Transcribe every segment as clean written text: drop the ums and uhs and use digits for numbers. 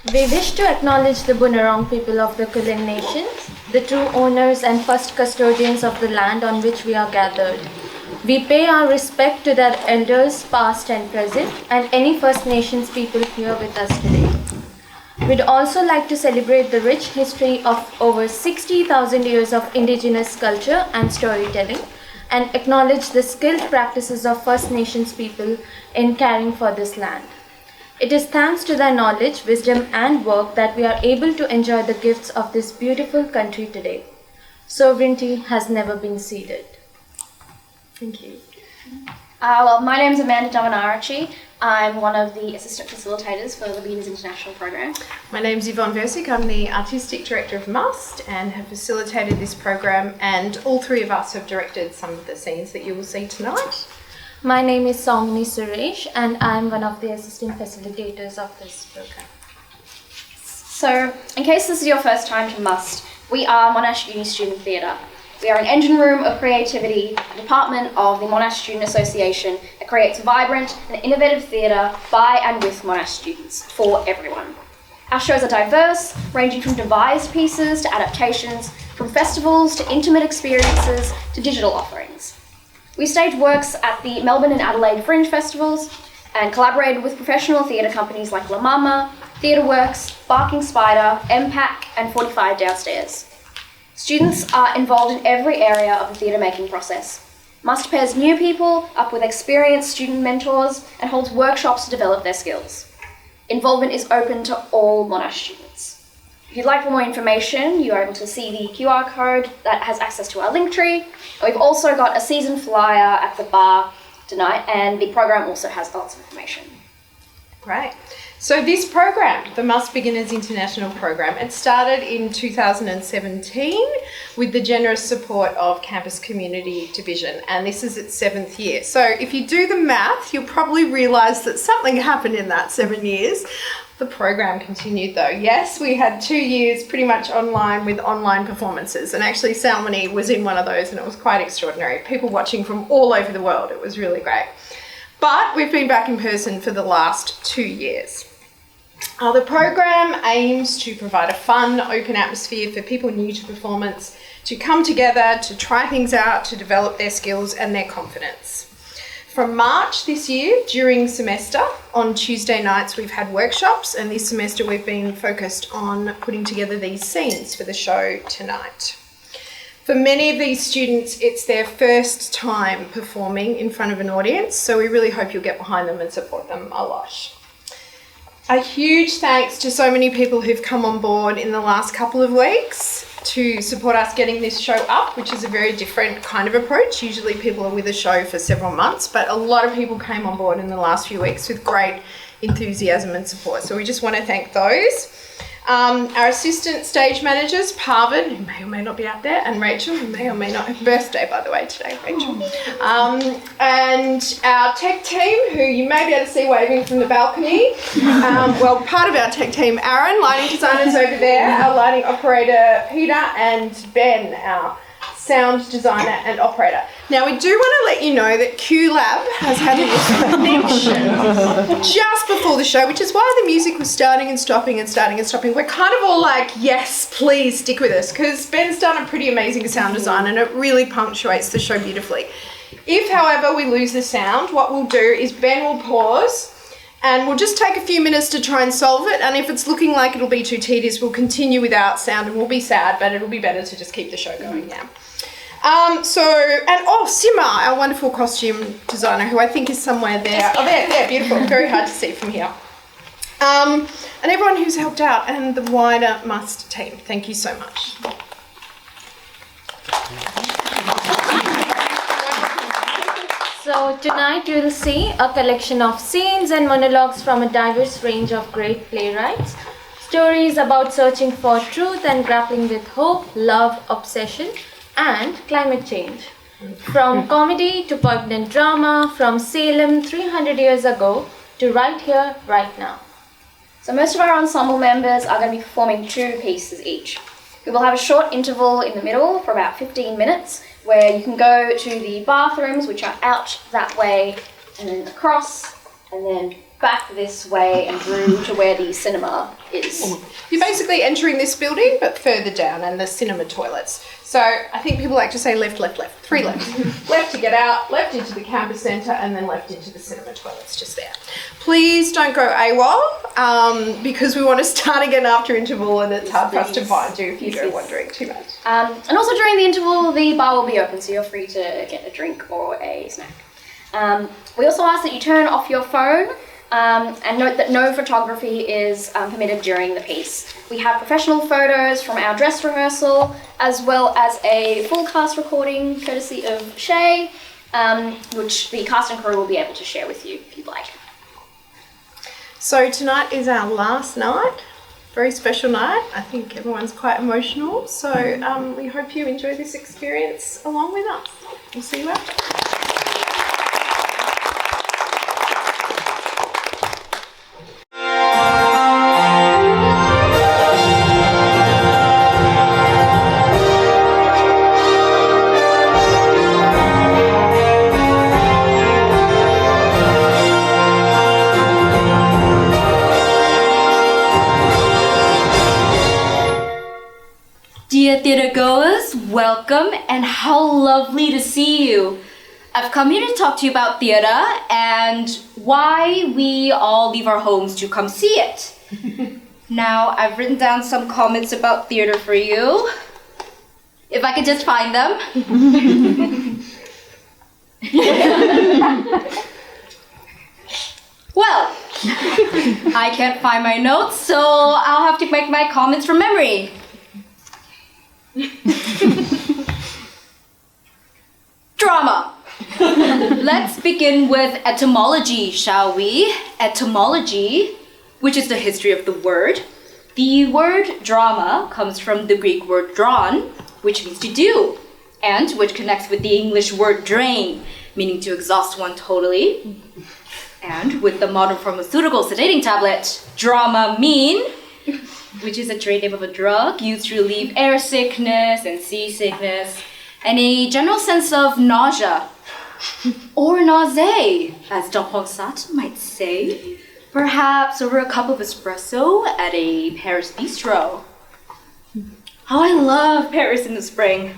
We wish to acknowledge the Bunurong people of the Kulin Nation, the true owners and first custodians of the land on which we are gathered. We pay our respect to their elders, past and present, and any First Nations people here with us today. We'd also like to celebrate the rich history of over 60,000 years of Indigenous culture and storytelling, and acknowledge the skilled practices of First Nations people in caring for this land. It is thanks to their knowledge, wisdom, and work that we are able to enjoy the gifts of this beautiful country today. Sovereignty has never been ceded. Thank you. My name is Amanda Dominarachi. I'm one of the assistant facilitators for the Beaners International Program. My name's Yvonne Versick. I'm the Artistic Director of MUST and have facilitated this program, and all three of us have directed some of the scenes that you will see tonight. My name is Saumini Suresh and I'm one of the assistant facilitators of this program. So, in case this is your first time to MUST, we are Monash Uni Student Theatre. We are an engine room of creativity, a department of the Monash Student Association that creates vibrant and innovative theatre by and with Monash students, for everyone. Our shows are diverse, ranging from devised pieces to adaptations, from festivals to intimate experiences to digital offerings. We stage works at the Melbourne and Adelaide Fringe Festivals and collaborated with professional theatre companies like La Mama, TheatreWorks, Barking Spider, MPAC and 45 Downstairs. Students are involved in every area of the theatre making process. MUST pairs new people up with experienced student mentors and holds workshops to develop their skills. Involvement is open to all Monash students. If you'd like more information, you are able to see the QR code that has access to our link tree. We've also got a season flyer at the bar tonight, and the program also has lots of information. Great. So this program, the MUST Beginners International Program, it started in 2017 with the generous support of Campus Community Division, and this is its 7th year. So if you do the math, you'll probably realise that something happened in that 7 years. The program continued though. Yes, we had 2 years pretty much online with online performances, and actually Salmoni was in one of those, and it was quite extraordinary. People watching from all over the world. It was really great. But we've been back in person for the last 2 years. The program aims to provide a fun, open atmosphere for people new to performance to come together, to try things out, to develop their skills and their confidence. From March this year, during semester, on Tuesday nights we've had workshops, and this semester we've been focused on putting together these scenes for the show tonight. For many of these students, it's their first time performing in front of an audience, so we really hope you'll get behind them and support them a lot. A huge thanks to so many people who've come on board in the last couple of weeks to support us getting this show up, which is a very different kind of approach. Usually people are with a show for several months, but a lot of people came on board in the last few weeks with great enthusiasm and support. So we just want to thank those. Our assistant stage managers, Parvin, who may or may not be out there, and Rachel, who may or may not have birthday, by the way, today, Rachel. And our tech team, who you may be able to see waving from the balcony. Well, part of our tech team, Aaron, lighting designers over there, our lighting operator, Peter, and Ben, our sound designer and operator. Now, we do want to let you know that QLab has had a connection just before the show, which is why the music was starting and stopping and starting and stopping. We're kind of all like, yes, please stick with us, because Ben's done a pretty amazing sound design and it really punctuates the show beautifully. If, however, we lose the sound, what we'll do is Ben will pause and we'll just take a few minutes to try and solve it, and if it's looking like it'll be too tedious, we'll continue without sound, and we'll be sad, but it'll be better to just keep the show going now. Sima, our wonderful costume designer, who I think is somewhere there. Oh, there, beautiful. Very hard to see from here. And everyone who's helped out, and the wider MUST team. Thank you so much. So tonight you will see a collection of scenes and monologues from a diverse range of great playwrights. Stories about searching for truth and grappling with hope, love, obsession, and climate change. From comedy to poignant drama, from Salem 300 years ago to right here, right now. So most of our ensemble members are going to be performing 2 pieces each. We will have a short interval in the middle for about 15 minutes where you can go to the bathrooms, which are out that way, and then across, and then back this way and through to where the cinema is. You're basically entering this building, but further down, and the cinema toilets. So I think people like to say left, left, left. 3 left. Left to get out, left into the campus centre, and then left into the cinema toilets just there. Please don't go AWOL, because we want to start again after interval, and it's hard for us to find you if you go wandering too much. And also during the interval, the bar will be open, so you're free to get a drink or a snack. We also ask that you turn off your phone, and note that no photography is permitted during the piece. We have professional photos from our dress rehearsal, as well as a full cast recording courtesy of Shay, which the cast and crew will be able to share with you if you'd like. So tonight is our last night, very special night. I think everyone's quite emotional, so we hope you enjoy this experience along with us. We'll see you after. Dear theatre goers, welcome and how lovely to see you. I've come here to talk to you about theatre and why we all leave our homes to come see it. Now, I've written down some comments about theatre for you. If I could just find them. Well, I can't find my notes, so I'll have to make my comments from memory. Drama. Let's begin with etymology, shall we? Etymology, which is the history of the word. The word drama comes from the Greek word drawn, which means to do, and which connects with the English word drain, meaning to exhaust one totally. And with the modern pharmaceutical sedating tablet, Dramamine, which is a trade name of a drug used to relieve air sickness and seasickness, and a general sense of nausea, or nausea, as Jean-Paul Sartre might say, perhaps over a cup of espresso at a Paris bistro. How I love Paris in the spring.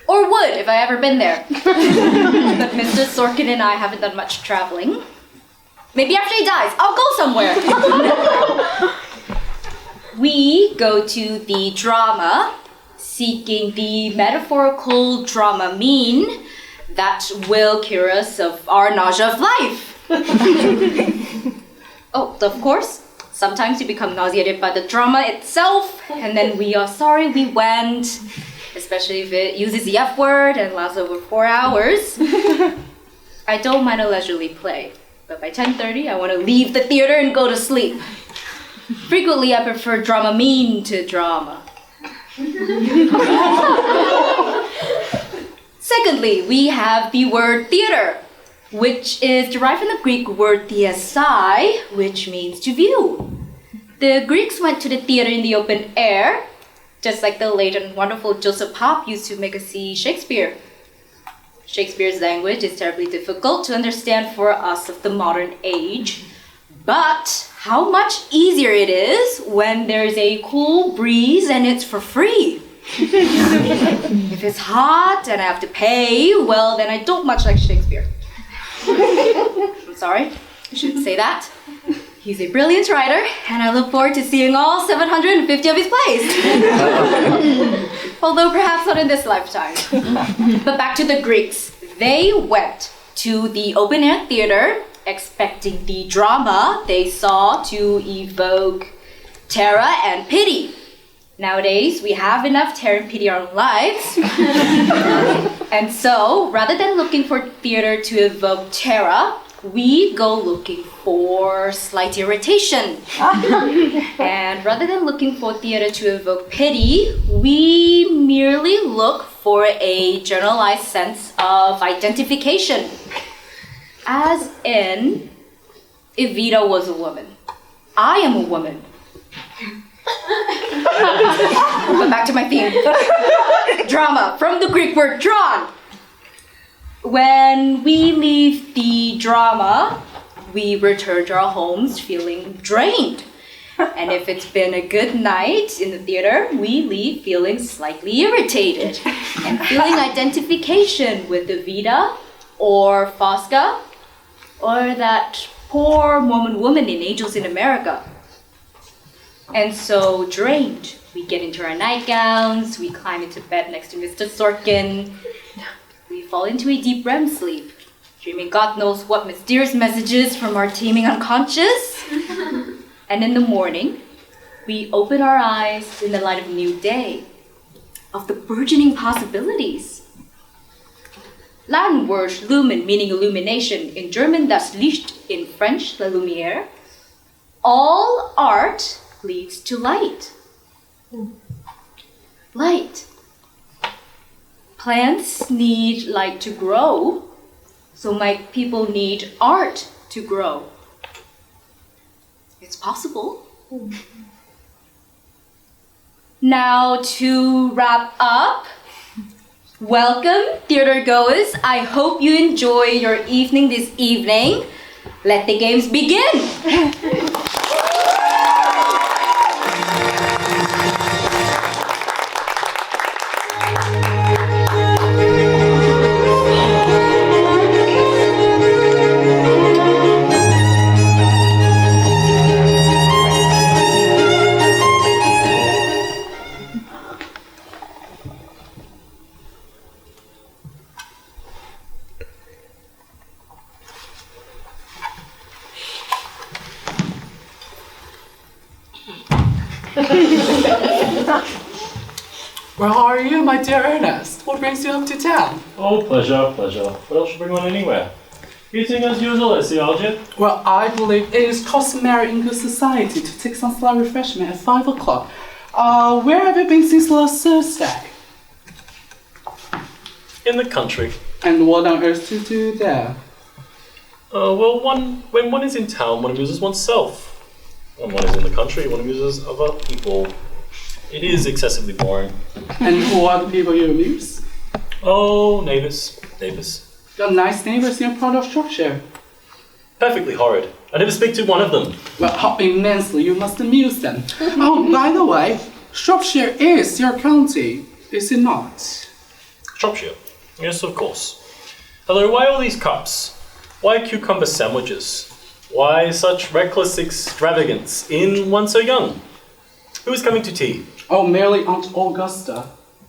Or would, if I ever been there. But Mr. Sorkin and I haven't done much traveling. Maybe after he dies, I'll go somewhere. We go to the drama, seeking the metaphorical Dramamine that will cure us of our nausea of life. Oh, of course, sometimes you become nauseated by the drama itself, and then we are sorry we went, especially if it uses the F word and lasts over 4 hours. I don't mind a leisurely play, but by 10:30 I want to leave the theater and go to sleep. Frequently, I prefer Dramamine to drama. Secondly, we have the word theater, which is derived from the Greek word theasai, which means to view. The Greeks went to the theater in the open air, just like the late and wonderful Joseph Hopp used to make us see Shakespeare. Shakespeare's language is terribly difficult to understand for us of the modern age, but how much easier it is when there's a cool breeze and it's for free. If it's hot and I have to pay, well, then I don't much like Shakespeare. I'm sorry, I shouldn't say that. He's a brilliant writer, and I look forward to seeing all 750 of his plays. Although perhaps not in this lifetime. But back to the Greeks. They went to the open-air theater expecting the drama they saw to evoke terror and pity. Nowadays, we have enough terror and pity in our lives. And so, rather than looking for theater to evoke terror, we go looking for slight irritation. And rather than looking for theater to evoke pity, we merely look for a generalized sense of identification. As in, if Vita was a woman, I am a woman. But back to my theme. Drama, from the Greek word drawn. When we leave the drama, we return to our homes feeling drained. And if it's been a good night in the theater, we leave feeling slightly irritated and feeling identification with the Vita or Fosca or that poor Mormon woman in Angels in America. And so drained, we get into our nightgowns, we climb into bed next to Mr. Sorkin, we fall into a deep REM sleep, dreaming God knows what mysterious messages from our teeming unconscious. And in the morning, we open our eyes in the light of a new day, of the burgeoning possibilities. Latin word lumen meaning illumination, in German das Licht, in French la lumière. All art leads to light. Light. Plants need light to grow, so my people need art to grow. It's possible. Now to wrap up, welcome theater goers. I hope you enjoy your evening this evening. Let the games begin. Well, how are you, my dear Ernest? What brings you up to town? Oh, pleasure, pleasure. What else should bring one anywhere? Eating as usual, I see, Arjun. Well, I believe it is customary in good society to take some slight refreshment at 5 o'clock. Where have you been since last Thursday? In the country. And what on earth to do there? Well, when one is in town, one amuses oneself. When one is in the country, one amuses other people. It is excessively boring. And who are the people you amuse? Oh, neighbours. Your nice neighbours in part of Shropshire. Perfectly horrid. I never speak to one of them. Well, how immensely you must amuse them. Oh, by the way, Shropshire is your county, is it not? Shropshire. Yes, of course. Hello, why all these cups? Why cucumber sandwiches? Why such reckless extravagance in one so young? Who is coming to tea? Oh, merely Aunt Augusta.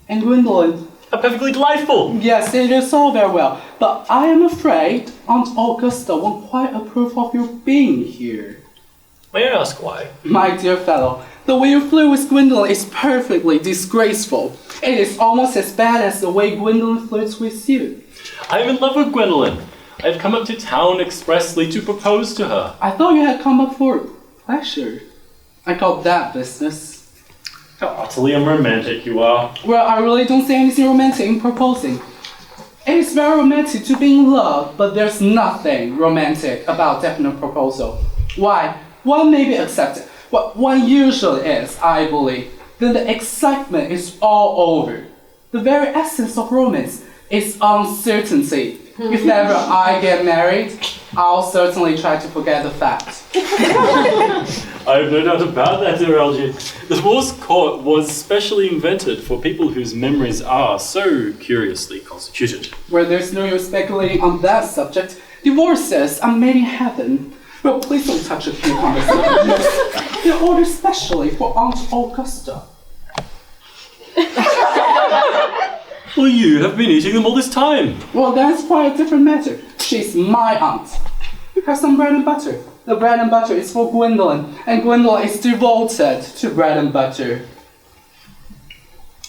And Gwendolyn. How perfectly delightful! Yes, it is all very well, but I am afraid Aunt Augusta won't quite approve of your being here. May I ask why? My dear fellow, the way you flew with Gwendolyn is perfectly disgraceful. It is almost as bad as the way Gwendolyn flirts with you. I am in love with Gwendolyn. I have come up to town expressly to propose to her. I thought you had come up for pleasure. I call that business. How utterly unromantic you are. Well, I really don't see anything romantic in proposing. It is very romantic to be in love, but there's nothing romantic about definite proposal. Why? One may be accepted. What one usually is, I believe. Then the excitement is all over. The very essence of romance is uncertainty. If ever I get married, I'll certainly try to forget the fact. I have no doubt about that, dear Algie. The divorce court was specially invented for people whose memories are so curiously constituted. Where there's no use speculating on that subject, divorces are made in heaven. Well, please don't touch a few conversations. They're ordered specially for Aunt Augusta. Well, you have been eating them all this time. Well, that's quite a different matter. She's my aunt. Have some bread and butter. The bread and butter is for Gwendolyn, and Gwendolyn is devoted to bread and butter.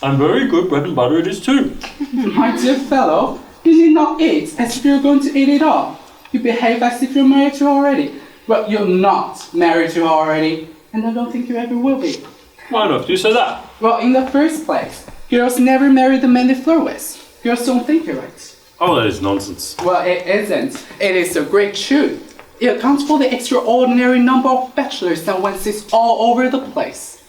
And very good bread and butter it is too. My dear fellow, you need not eat as if you're going to eat it all. You behave as if you're married to her already. Well, you're not married to her already, and I don't think you ever will be. Why not do you say that? Well, in the first place, girls never marry the men they flirt with. Girls don't think you're right. Oh, that is nonsense. Well, it isn't. It is the great truth. It accounts for the extraordinary number of bachelors that one sees all over the place.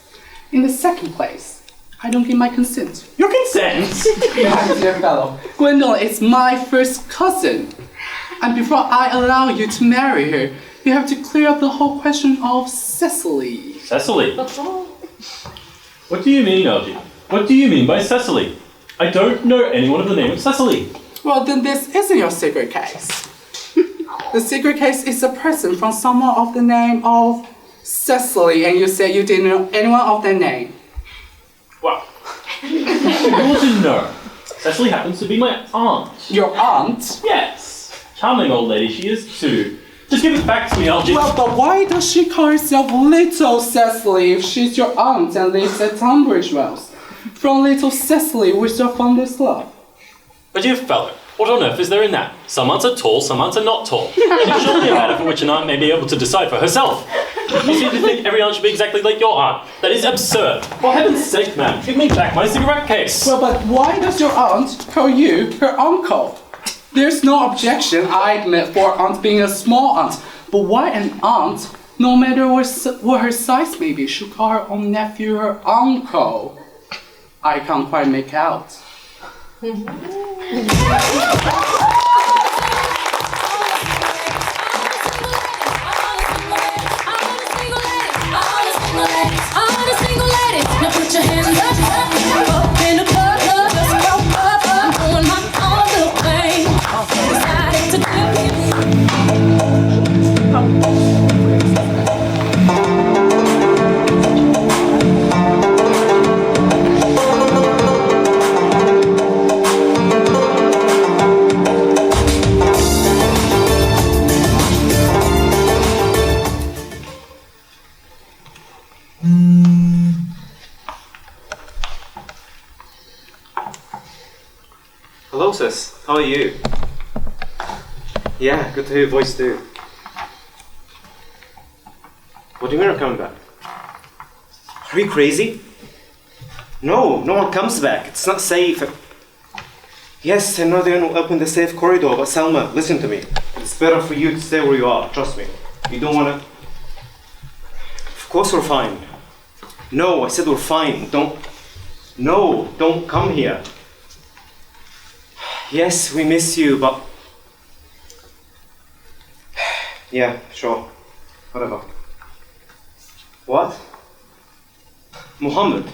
In the second place, I don't give my consent. Your consent? My dear fellow, Gwendolyn is my first cousin. And before I allow you to marry her, You have to clear up the whole question of Cecily. Cecily? What do you mean, Algie? What do you mean by Cecily? I don't know anyone of the name of Cecily. Well, then this isn't your secret case. The secret case is a person from someone of the name of Cecily, and you said you didn't know anyone of that name. Well, you ought to know. Cecily happens to be my aunt. Your aunt? Yes. Charming old lady she is too. Just give it back to me, Algie. Well, but why does she call herself Little Cecily if she's your aunt and lives at Tunbridge Wells? From Little Cecily, where's your fondest love? My dear fellow, what on earth is there in that? Some aunts are tall, some aunts are not tall. It is surely a matter for which an aunt may be able to decide for herself. You seem to think every aunt should be exactly like your aunt. That is absurd. For heaven's sake, man, give me back my cigarette case. Well, but why does your aunt call you her uncle? There's no objection, I admit, for aunt being a small aunt. But why an aunt, no matter what her size may be, should call her own nephew her uncle? I can't quite make out. Now put your hands up in the club, just go up. I'm doing my own little thing. Decided to do it. Hello sis, how are you? Yeah, good to hear your voice too. What do you mean I'm coming back? Are you crazy? No, no one comes back. It's not safe. Yes, I know they're going to open the safe corridor, but Selma, listen to me. It's better for you to stay where you are, trust me. You don't want to... Of course we're fine. No, I said we're fine. Don't come here. Yes, we miss you, but... Yeah, sure. Whatever. What? Muhammad,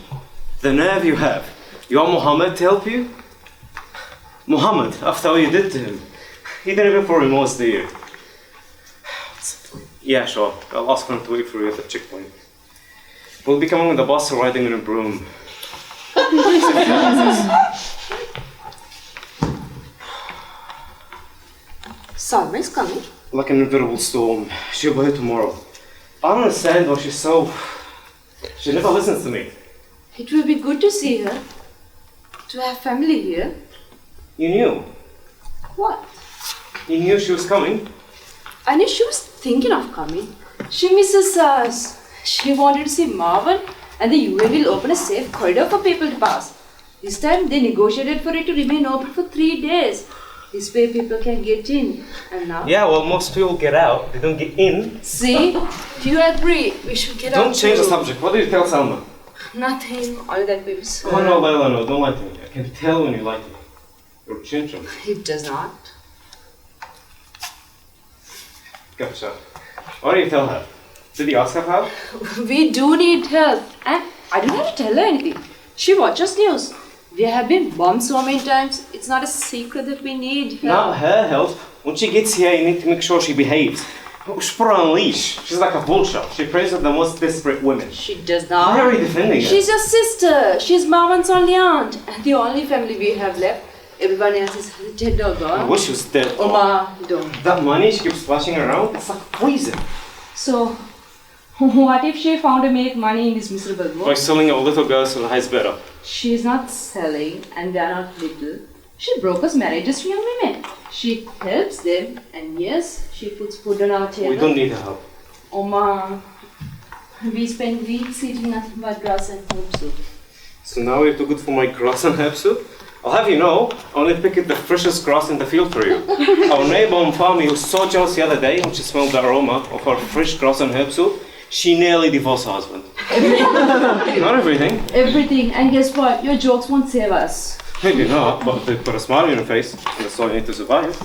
the nerve you have. You want Muhammad to help you? Muhammad, after all you did to him. He didn't even for remorse, do you? Yeah, sure. I'll ask him to wait for you at the checkpoint. We'll be coming with the bus or riding in a broom. Salma is coming. Like an invisible storm. She'll be here tomorrow. I don't understand why she's so... She never listens to me. It will be good to see her. To have family here. You knew. What? You knew she was coming. I knew she was thinking of coming. She misses us. She wanted to see Marvin, and the UA will open a safe corridor for people to pass. This time they negotiated for it to remain open for 3 days. This way people can get in. And now... Yeah, well, most people get out. They don't get in. See? You agree. We should get out. Don't change the too. subject. What did you tell Salma? Nothing. All that we said. Oh no, Layla, no. Don't lie to me. I can tell when you like me. You're chin-chin. It does not. Gotcha. What did you tell her? Did you ask her how? We do need help. And I don't have to tell her anything. She watches news. We have been bombed so many times. It's not a secret that we need help. Not her help. When she gets here, you need to make sure she behaves. We should put her on a leash. She's like a vulture. She preys on the most desperate women. She does not. Why are you defending her? She's your sister. She's Marvin's only aunt. And the only family we have left. Everyone else is dead or I gone. wish she was dead. Oma, don't. That money she keeps splashing around, it's like poison. So, what if she found to make money in this miserable By world? selling our little girls to the highest bidder. She's not selling, and they are not little. She brokers marriages to young women. She helps them, and yes, she puts food on our table. We don't need her help. Oma, we spend weeks eating nothing but grass and herb soup. So now you're too good for my grass and herb soup? I'll have you know, I only picked the freshest grass in the field for you. Our neighbor on farm, he was so jealous the other day when she smelled the aroma of our fresh grass and herb soup, she nearly divorced her husband. Not everything. Everything, and guess what? Your jokes won't save us. Maybe not, but they put a smile on your face, and that's all you need to survive.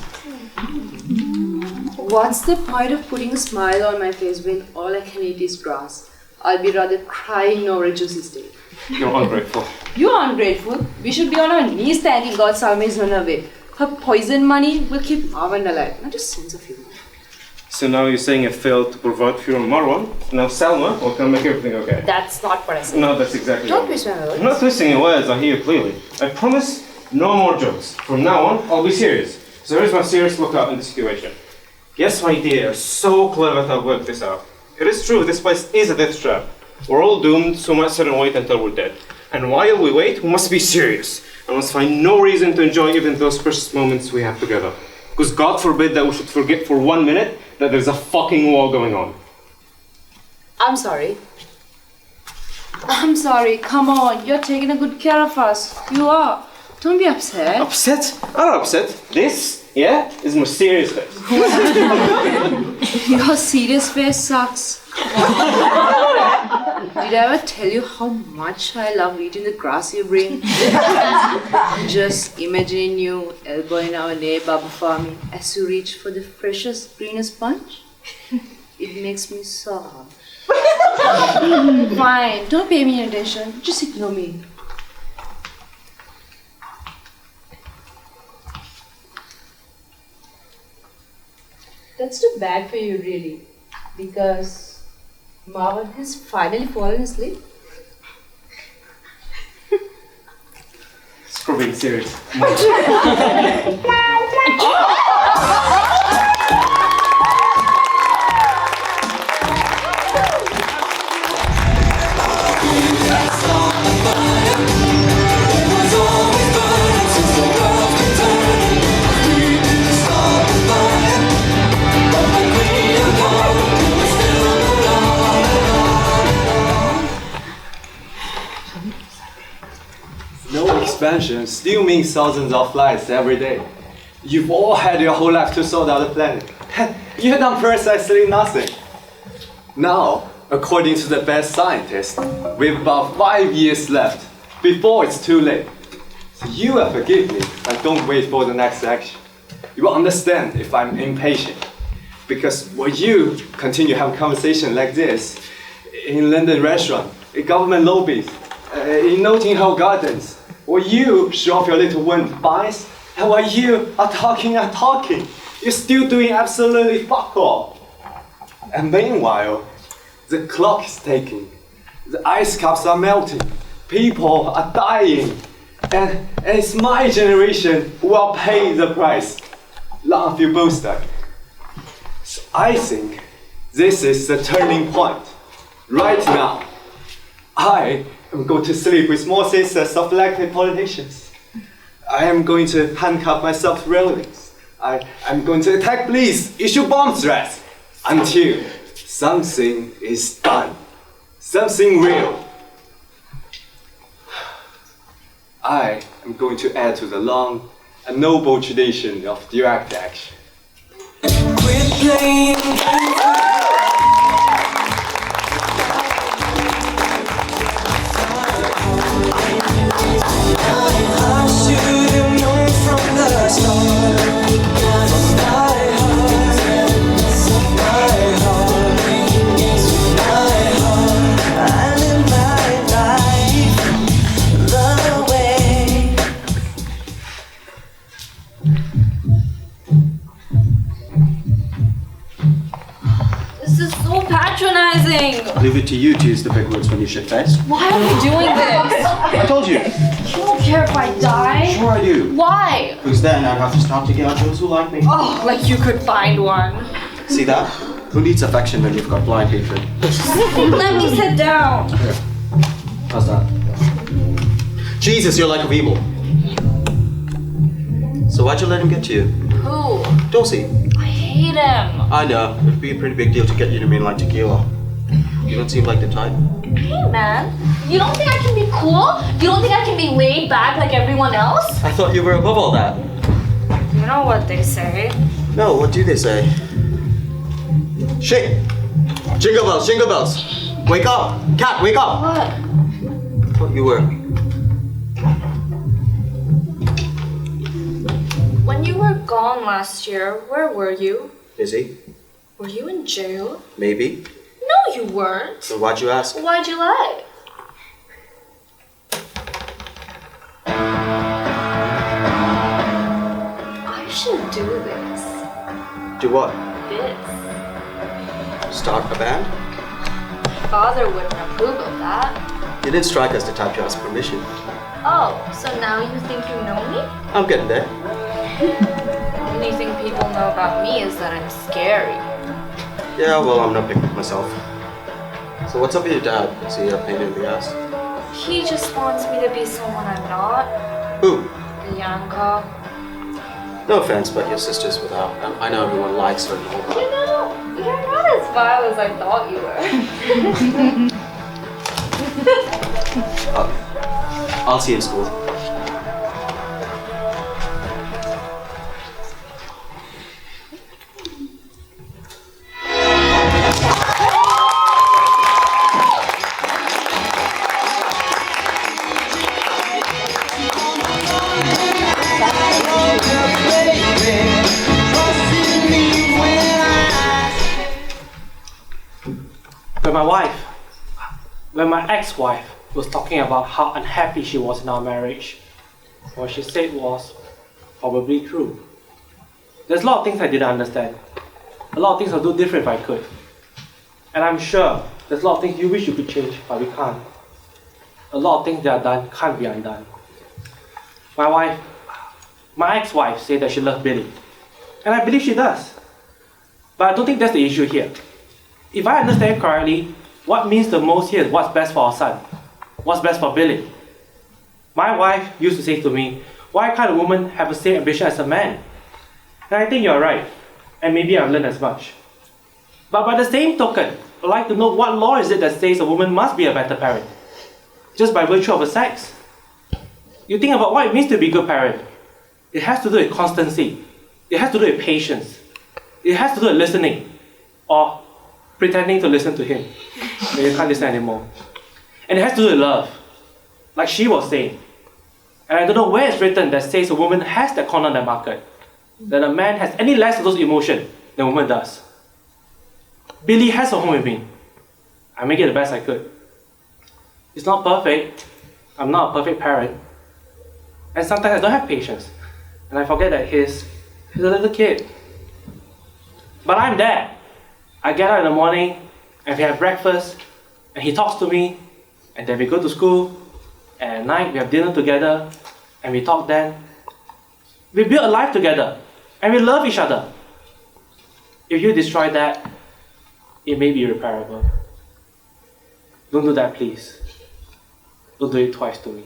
What's the point of putting a smile on my face when all I can eat is grass? I'll be rather crying nor a juicy steak. You're ungrateful. You're ungrateful. We should be on our knees thanking God Salma is on her way. Her poison money will keep Marwan alive. Not a sense of humor. So now you're saying I failed to provide for you on Marwan. Now Salma will come make everything okay. That's not what I said. No, that's exactly Don't right. twist my words. I'm not twisting your words, I hear you clearly. I promise no more jokes. From now on, I'll be serious. So here's my serious lookout in the situation. Yes, my dear, you're so clever to have worked this out. It is true, this place is a death trap. We're all doomed, so much sit and wait until we're dead. And while we wait, we must be serious. I must find no reason to enjoy even those precious moments we have together. Because God forbid that we should forget for 1 minute that there's a fucking war going on. I'm sorry. I'm sorry. Come on. You're taking a good care of us. You are. Don't be upset. Upset? I'm not upset. This, yeah, is my serious face. Your serious face sucks. Did I ever tell you how much I love eating the grass you bring? Just imagining you elbowing our neighbor farming as you reach for the freshest, greenest bunch. It makes me sob. Fine, don't pay me attention. Just ignore me. That's too bad for you, really, because Marwan has finally fallen asleep. Screw being serious. No expansion still means thousands of flights every day. You've all had your whole life to sort out the planet. You've done precisely nothing. Now, according to the best scientists, we've about 5 years left before it's too late. So you will forgive me, but don't wait for the next action. You will understand if I'm impatient. Because when you continue to have a conversation like this, in London restaurant, in government lobbies, in Notting Hill Gardens, or you show off your little wind vines, and while you are talking and talking, you're still doing absolutely fuck all. And meanwhile, the clock is ticking, the ice caps are melting, people are dying, and it's my generation who will pay the price. Long you both die. So I think this is the turning point. Right now, I am going to sleep with more sisters of elected politicians. I am going to handcuff myself to railings. I am going to attack police, issue bomb threats, until something is done. Something real. I am going to add to the long and noble tradition of direct action. Quit playing I should have known from the start. My heart, I live my life the way. This is so patronizing. Leave it to you to use the big words when you shit face. Why are we doing this? I told you. You don't care if I die. Sure I do. Why? Because then I'd have to start to get out those who like me. Oh, like you could find one. See that? Who needs affection when you've got blind hatred? Let me sit down. Here. How's that? Jesus, you're like a evil. So why'd you let him get to you? Who? Dorsey. I hate him. I know. It'd be a pretty big deal to get you to mean like tequila. You don't seem like the type. Hey man, you don't think I can be cool? You don't think I can be laid back like everyone else? I thought you were above all that. You know what they say. No, what do they say? Shake! Jingle bells, jingle bells! Wake up! Cat, wake up! What? I thought you were. When you were gone last year, where were you? Is he? Were you in jail? Maybe. No, you weren't. So why'd you ask? Why'd you lie? I should do this. Do what? This. Start a band? Father wouldn't approve of that. You didn't strike us to type to ask permission. Oh, so now you think you know me? I'm getting there. The only thing people know about me is that I'm scary. Yeah, well, I'm not big myself. So what's up with your dad? Is he a pain in the ass? He just wants me to be someone I'm not. Who? Bianca. No offense, but your sister's without. I know everyone likes her and all, You but know, you're not as vile as I thought you were. I'll see you in school. When my ex-wife was talking about how unhappy she was in our marriage, what she said was probably true. There's a lot of things I didn't understand. A lot of things I'd do different if I could. And I'm sure there's a lot of things you wish you could change, but we can't. A lot of things that are done can't be undone. My ex-wife said that she loves Billy. And I believe she does. But I don't think that's the issue here. If I understand correctly, what means the most here is what's best for our son. What's best for Billy. My wife used to say to me, why can't a woman have the same ambition as a man? And I think you're right. And maybe I've learned as much. But by the same token, I'd like to know what law is it that says a woman must be a better parent? Just by virtue of her sex? You think about what it means to be a good parent. It has to do with constancy. It has to do with patience. It has to do with listening. Or pretending to listen to him when you can't listen anymore. And it has to do with love. Like she was saying. And I don't know where it's written that says a woman has that corner on the market. That a man has any less of those emotions than a woman does. Billy has a home with me. I make it the best I could. It's not perfect. I'm not a perfect parent. And sometimes I don't have patience. And I forget that he's a little kid. But I'm there. I get out in the morning and we have breakfast and he talks to me and then we go to school and at night we have dinner together and we talk then. We build a life together and we love each other. If you destroy that, it may be irreparable. Don't do that, please. Don't do it twice to me.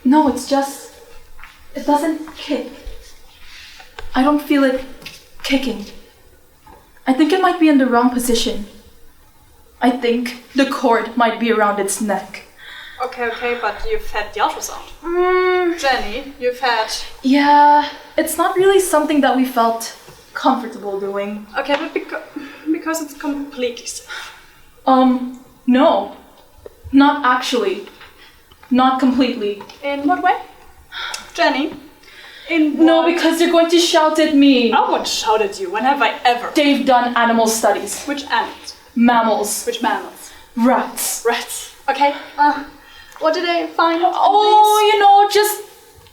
No, it's just, it doesn't kick. I don't feel it kicking. I think it might be in the wrong position. I think the cord might be around its neck. Okay, but you've had the ultrasound. Jenny, you've had... Yeah, it's not really something that we felt comfortable doing. Okay, but because it's completely safe. No. Not actually. Not completely. In what way? Jenny? In what? No, because they're going to shout at me. I won't shout at you. When have I ever? They've done animal studies. Which animals? Mammals. Which mammals? Rats. Rats. Okay. What did they find? Oh, you know, just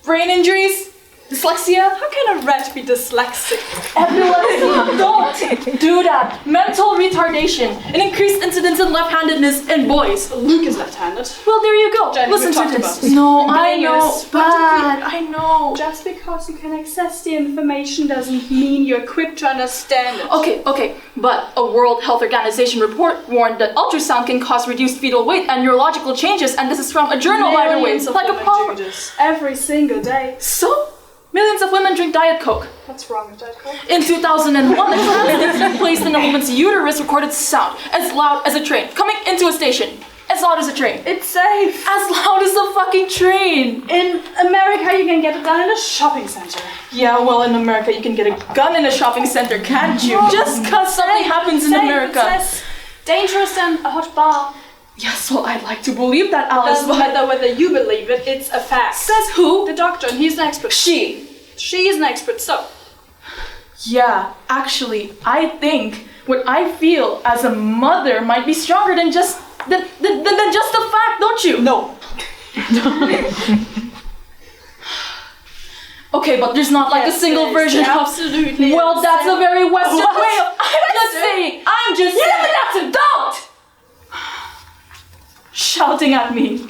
brain injuries. Dyslexia? How can a rat be dyslexic? Epilepsy. Don't do that. Mental retardation. An increased incidence in left-handedness in boys. Luke is left-handed. Well, there you go. Jenny, listen to this. No, I know. Is Bad. I know. Just because you can access the information doesn't mean you're equipped to understand it. Okay. But a World Health Organization report warned that ultrasound can cause reduced fetal weight and neurological changes, and this is from a journal, by the way. Millions of Like a women power. do this every single day. So? Millions of women drink Diet Coke. What's wrong with Diet Coke? In 2001, the transmitter placed in a woman's uterus recorded sound as loud as a train coming into a station. As loud as a train. It's safe. As loud as a fucking train. In America, you can get it done in a shopping center. Yeah, well, in America, you can get a gun in a shopping center, can't you? Just cause something happens in America. It's less dangerous than a hot bar. Yes, well, I'd like to believe that, Alice, Doesn't but... matter whether you believe it, it's a fact. Says who? The doctor, and he's an expert. She. She is an expert, so. Yeah, actually, I think what I feel as a mother might be stronger than just than just the fact, don't you? No. Okay, but there's not like a single version of... Absolutely. Well, that's a very Western What? way of... I'm just saying. You live in that adult! Shouting at me.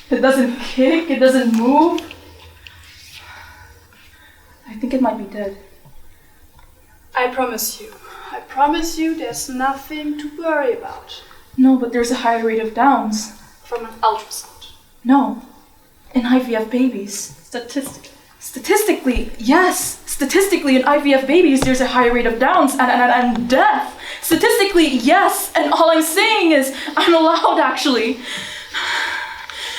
It doesn't kick, it doesn't move. I think it might be dead. I promise you there's nothing to worry about. No, but there's a higher rate of downs. From an ultrasound. No. In IVF babies. Statistically, yes. Statistically, in IVF babies, there's a higher rate of downs and death. Statistically, yes. And all I'm saying is, I'm allowed, actually.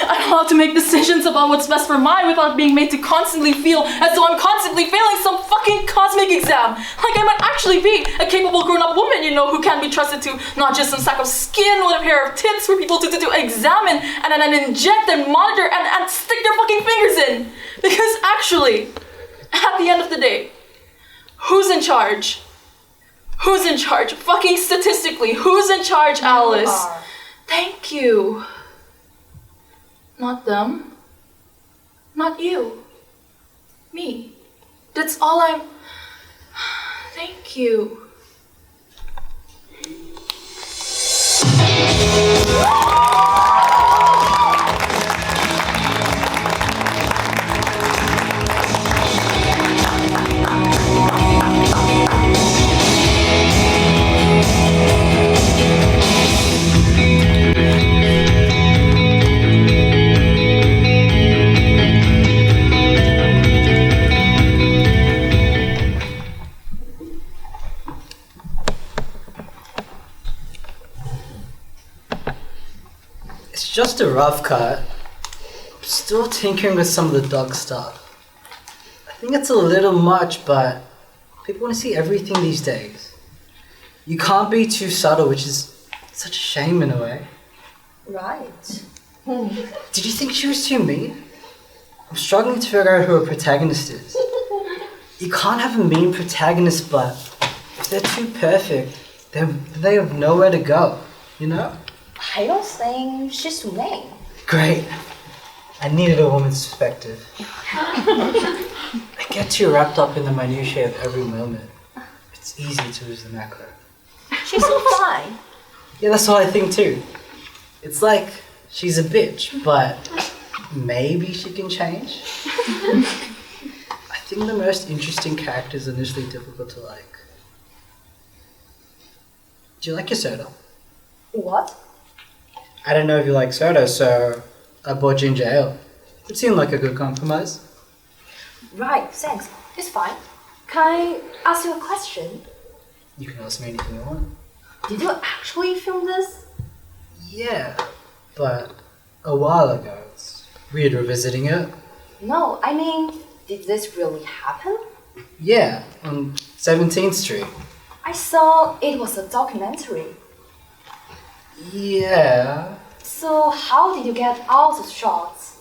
I'm allowed to make decisions about what's best for mine without being made to constantly feel as though I'm constantly failing some fucking cosmic exam. Like I might actually be a capable grown-up woman, you know, who can be trusted to not just some sack of skin with a pair of tits for people to examine and inject and monitor and stick their fucking fingers in. Because actually, at the end of the day, who's in charge? Who's in charge? Fucking statistically, who's in charge, Alice? Thank you. Not them. Not you. Me. That's all I'm... Thank you. It's just a rough cut. I'm still tinkering with some of the dog stuff. I think it's a little much, but people want to see everything these days. You can't be too subtle, which is such a shame in a way. Right. Did you think she was too mean? I'm struggling to figure out who her protagonist is. You can't have a mean protagonist, but if they're too perfect, then they have nowhere to go, you know? I don't think she's too mean. Great. I needed a woman's perspective. I get too wrapped up in the minutiae of every moment. It's easy to lose the macro. She's so fine. Yeah, that's what I think too. It's like she's a bitch, but maybe she can change. I think the most interesting character is initially difficult to like. Do you like your soda? What? I don't know if you like soda, so I bought ginger ale. It seemed like a good compromise. Right, thanks. It's fine. Can I ask you a question? You can ask me anything you want. Did you actually film this? Yeah, but a while ago. It's weird revisiting it. No, I mean, did this really happen? Yeah, on 17th Street. I saw it was a documentary. Yeah. So how did you get all those shots?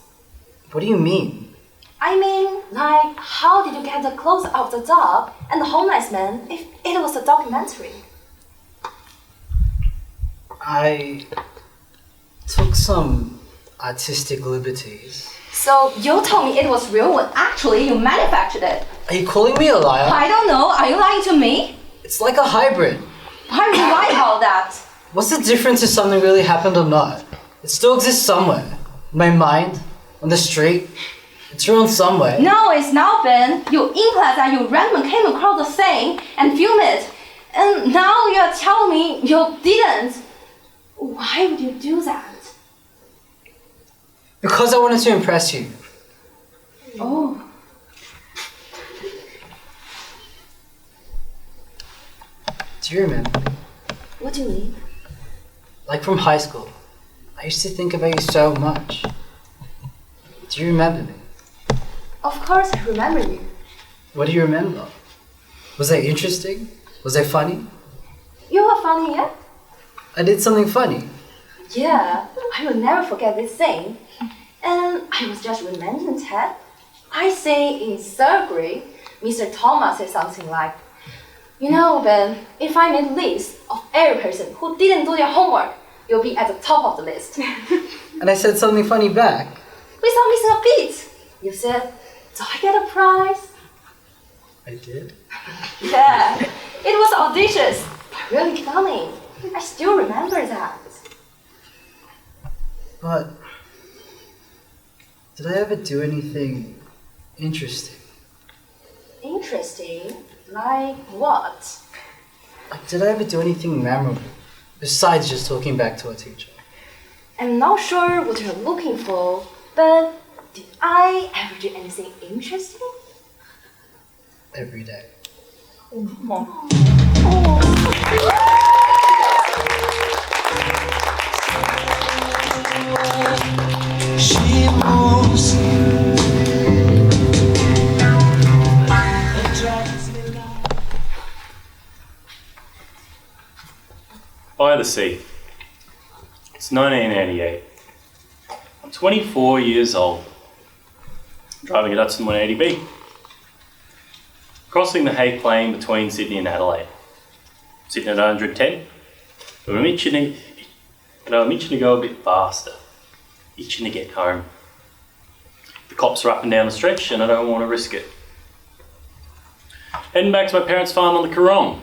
What do you mean? I mean, like, how did you get the close of the dog and the homeless man if it was a documentary? I took some artistic liberties. So you told me it was real when actually you manufactured it. Are you calling me a liar? I don't know. Are you lying to me? It's like a hybrid. Why would you lie about that? What's the difference if something really happened or not? It still exists somewhere. In my mind, on the street. It's real somewhere. No, it's not, Ben. You implant that you randomly came across the thing and filmed it. And now you're telling me you didn't. Why would you do that? Because I wanted to impress you. Oh. Do you remember me? What do you mean? Like from high school. I used to think about you so much. Do you remember me? Of course I remember you. What do you remember? Was I interesting? Was I funny? You were funny, yeah? I did something funny. Yeah, I will never forget this thing. And I was just remembering that. I say in third grade, Mr. Thomas said something like, you know, Ben, if I made a list of every person who didn't do their homework, you'll be at the top of the list. And I said something funny back. Without missing a beat. You said, do I get a prize? I did? Yeah, it was audacious, but really funny. I still remember that. But did I ever do anything interesting? Interesting? Like what? Like, did I ever do anything memorable besides just talking back to a teacher? I'm not sure what you're looking for, but did I ever do anything interesting? Every day. She moves. By the sea. It's 1988. I'm 24 years old. Driving a Datsun 180B. Crossing the Hay Plain between Sydney and Adelaide. Sitting at 110. But I'm itching to go a bit faster. Itching to get home. The cops are up and down the stretch and I don't want to risk it. Heading back to my parents' farm on the Coorong.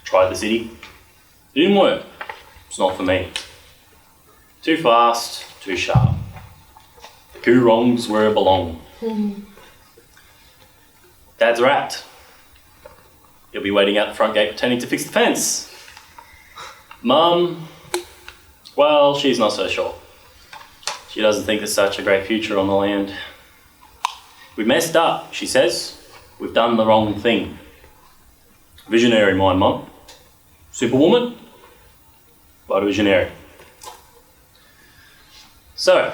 Tried the city. It didn't work. It's not for me. Too fast, too sharp. The Coorong's where it belongs. Dad's wrapped. He'll be waiting out the front gate pretending to fix the fence. Mum, well, she's not so sure. She doesn't think there's such a great future on the land. We messed up, she says. We've done the wrong thing. Visionary mind, Mum. Superwoman, but a visionary. So,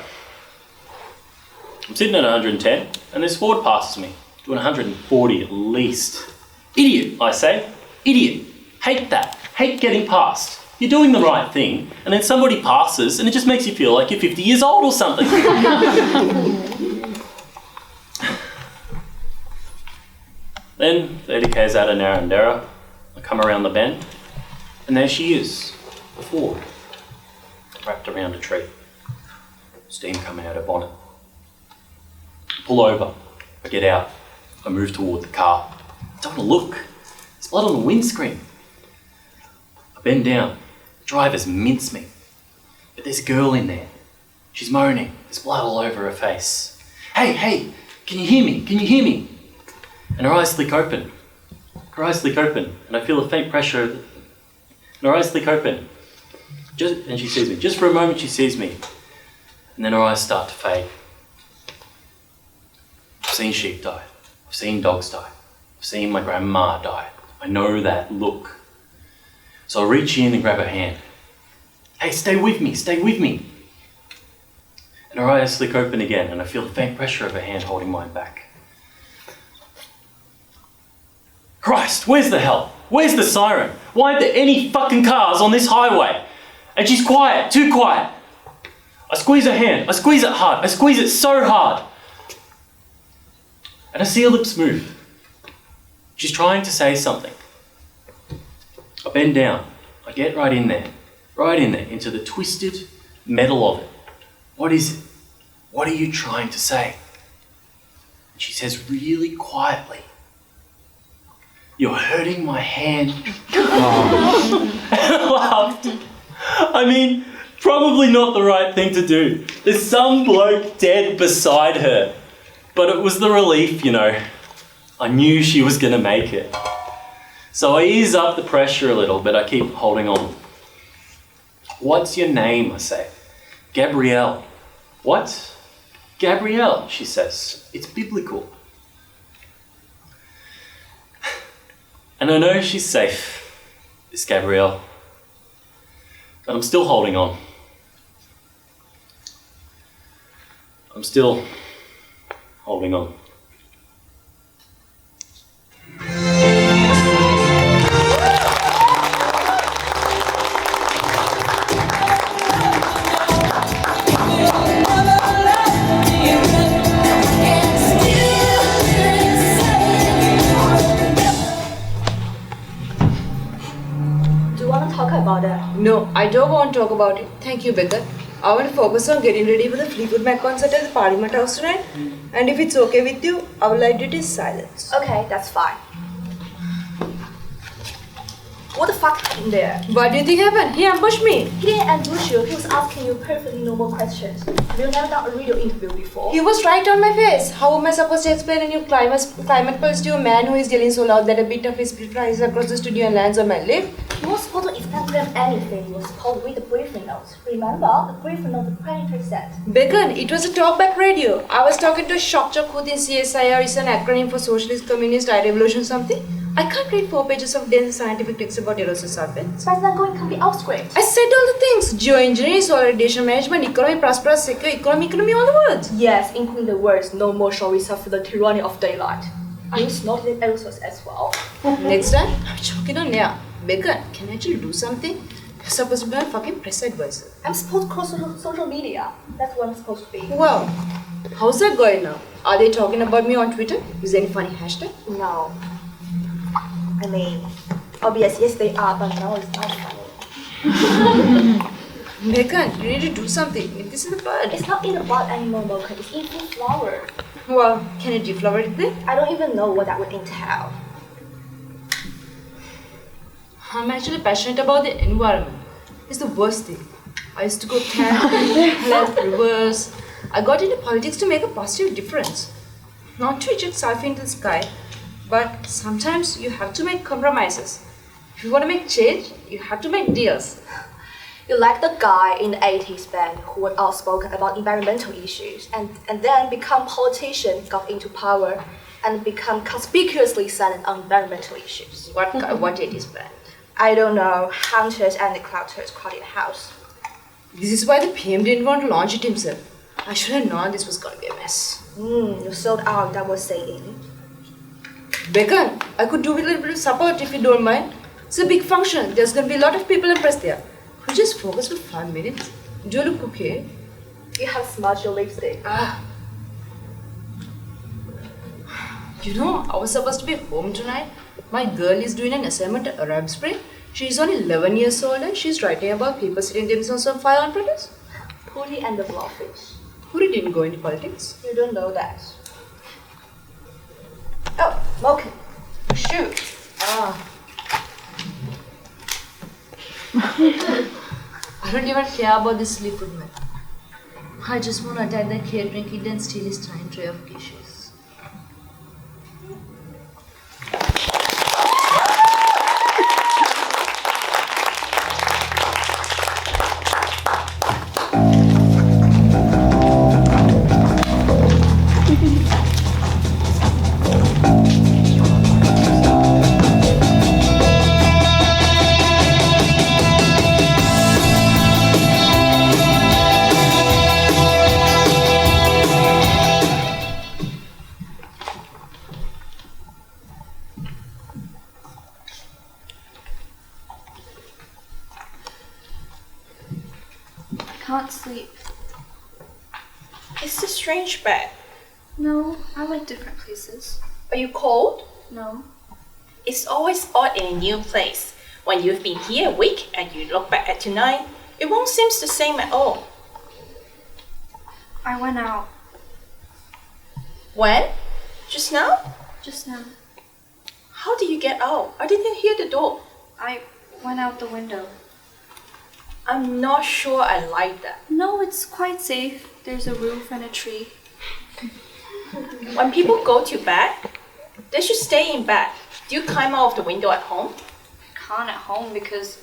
I'm sitting at 110 and this Ford passes me, doing 140 at least. Idiot, I say. Idiot. Hate that. Hate getting past. You're doing the right thing and then somebody passes and it just makes you feel like you're 50 years old or something. Then 30 k's out of Narrandera, I come around the bend and there she is, the Ford, wrapped around a tree. Steam coming out her bonnet. I pull over, I get out, I move toward the car. I don't want to look. There's blood on the windscreen. I bend down, the driver's mince me. But there's a girl in there. She's moaning, there's blood all over her face. Hey, can you hear me? Can you hear me? And her eyes flick open. Her eyes flick open, and I feel a faint pressure. And her eyes flick open. And she sees me. Just for a moment she sees me. And then her eyes start to fade. I've seen sheep die. I've seen dogs die. I've seen my grandma die. I know that look. So I reach in and grab her hand. Hey, stay with me, stay with me. And her eyes flick open again and I feel the faint pressure of her hand holding mine back. Christ, where's the hell? Where's the siren? Why aren't there any fucking cars on this highway? And she's quiet, too quiet. I squeeze her hand, I squeeze it hard, I squeeze it so hard. And I see her lips move. She's trying to say something. I bend down, I get right in there, into the twisted metal of it. What is it? What are you trying to say? And she says really quietly, you're hurting my hand. I laughed. I mean, probably not the right thing to do. There's some bloke dead beside her. But it was the relief, you know. I knew she was going to make it. So I ease up the pressure a little, but I keep holding on. What's your name, I say. Gabrielle. What? Gabrielle, she says. It's biblical. And I know she's safe. It's Gabrielle. But I'm still holding on. I'm still holding on. Do you want to talk about it? No, I don't want to talk about it. Thank you, Becca. I want to focus on getting ready for the Fleetwood Mac concert at the Parliament House tonight. And if it's okay with you, I would like it in silence. Okay, that's fine. What the fuck happened there? What do you think happened? He ambushed me. He didn't ambush you, he was asking you perfectly normal questions. We've never done a radio interview before. He was right on my face. How am I supposed to explain a new climate pulse to a man who is yelling so loud that a bit of his spit flies across the studio and lands on my lip? You weren't supposed to explain to them anything. You were supposed to read the briefing notes. Remember the briefing note the predator said? Bacon, it was a talkback radio. I was talking to a shock jock who thinks CSIR is an acronym for Socialist Communist Revolution something. I can't read 4 pages of dense scientific text about erosion solvent. Spice than going can be outskirts. I said all the things. Geoengineering, solar radiation management, economy, prosperous, secure, economy, all the words. Yes, including the words, no more shall we suffer the tyranny of daylight. I used not in erosions as well. Next time, I'm choking on yeah. Bacon, can I actually do something? You're supposed to be my fucking press advisor. I'm supposed to cross social media. That's what I'm supposed to be. Wow. How's that going now? Are they talking about me on Twitter? Is there any funny hashtag? No. I mean, obvious, yes they are, but now it's not funny. Bacon, you need to do something. This is a bud. It's not in a bud anymore, Mocha. It's in full flower. Well, can I deflower it then? I don't even know what that would entail. I'm actually passionate about the environment. It's the worst thing. I used to go tank, left, reverse. I got into politics to make a positive difference. Not to eject sulfur into the sky, but sometimes you have to make compromises. If you want to make change, you have to make deals. You're like the guy in the 80s band who was outspoken about environmental issues and then become politician, got into power, and become conspicuously silent on environmental issues. What guy? What 80s band? I don't know. Hunters and the Clouders crowded house. This is why the PM didn't want to launch it himself. I should have known this was going to be a mess. You sold out, that was saying. Bacon, I could do with a little bit of support if you don't mind. It's a big function. There's going to be a lot of people impressed there. Could you just focus for 5 minutes? Do you look okay? You have smudged your lipstick. You know, I was supposed to be home tonight. My girl is doing an assignment at Arab Spring. She's only 11 years old and she's writing about people setting themselves on fire on protest. Puri and the Blowfish. Puri didn't go into politics. You don't know that. Oh, Mocha. Shoot. I don't even care about this Fleetwood Mac. I just want to attack that catering kid and steal his tiny tray of dishes. Can't sleep. It's a strange bed. No, I went different places. Are you cold? No. It's always odd in a new place. When you've been here a week and you look back at tonight, it won't seem the same at all. I went out. When? Just now? Just now. How did you get out? I didn't hear the door. I went out the window. I'm not sure I like that. No, it's quite safe. There's a roof and a tree. When people go to bed, they should stay in bed. Do you climb out of the window at home? I can't at home because...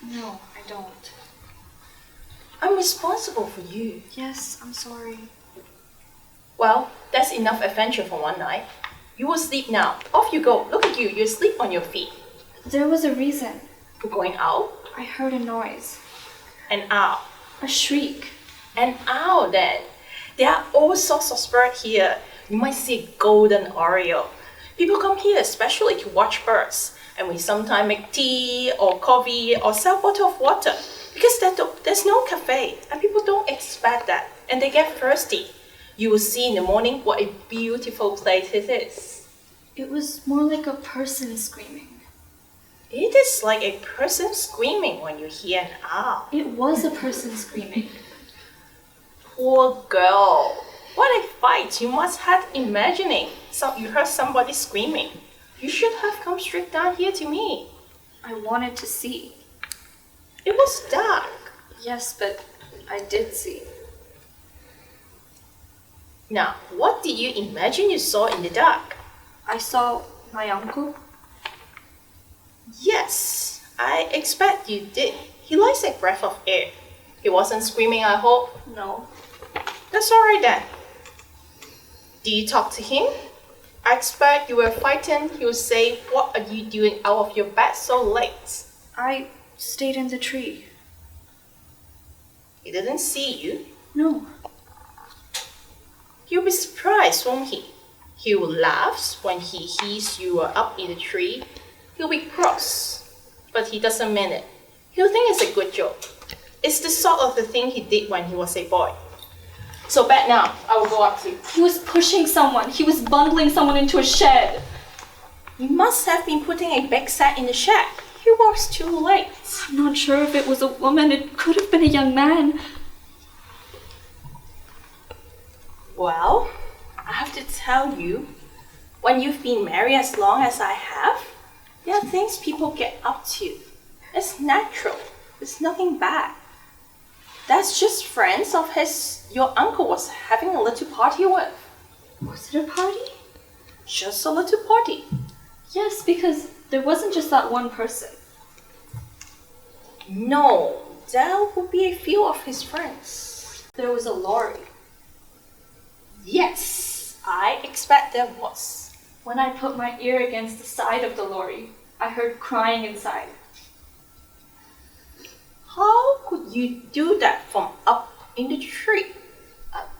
No, I don't. I'm responsible for you. Yes, I'm sorry. Well, that's enough adventure for one night. You will sleep now. Off you go. Look at you. You're asleep on your feet. There was a reason. For going out? I heard a noise. An owl. A shriek. An owl then. There are all sorts of birds here. You might see a golden oriole. People come here especially to watch birds. And we sometimes make tea or coffee or sell a bottle of water. Because there's no cafe and people don't expect that. And they get thirsty. You will see in the morning what a beautiful place it is. It was more like a person screaming. It is like a person screaming when you hear an owl. It was a person screaming. Poor girl. What a fight you must have imagining. So you heard somebody screaming. You should have come straight down here to me. I wanted to see. It was dark. Yes, but I did see. Now, what did you imagine you saw in the dark? I saw my uncle. Yes, I expect you did. He likes a breath of air. He wasn't screaming, I hope? No. That's alright then. Do you talk to him? I expect you were frightened. He would say, "What are you doing out of your bed so late?" I stayed in the tree. He didn't see you? No. He'll be surprised, won't he? He will laugh when he hears you are up in the tree. He'll be cross, but he doesn't mean it. He'll think it's a good joke. It's the sort of the thing he did when he was a boy. So bed now, I will go up to you. He was pushing someone. He was bundling someone into a shed. You must have been putting a big sack in the shed. He works too late. I'm not sure if it was a woman. It could have been a young man. Well, I have to tell you, when you've been married as long as I have, there are things people get up to. It's natural. It's nothing bad. That's just friends of his your uncle was having a little party with. Was it a party? Just a little party. Yes, because there wasn't just that one person. No, there would be a few of his friends. There was a lorry. Yes, I expect there was. When I put my ear against the side of the lorry, I heard crying inside. How could you do that from up in the tree?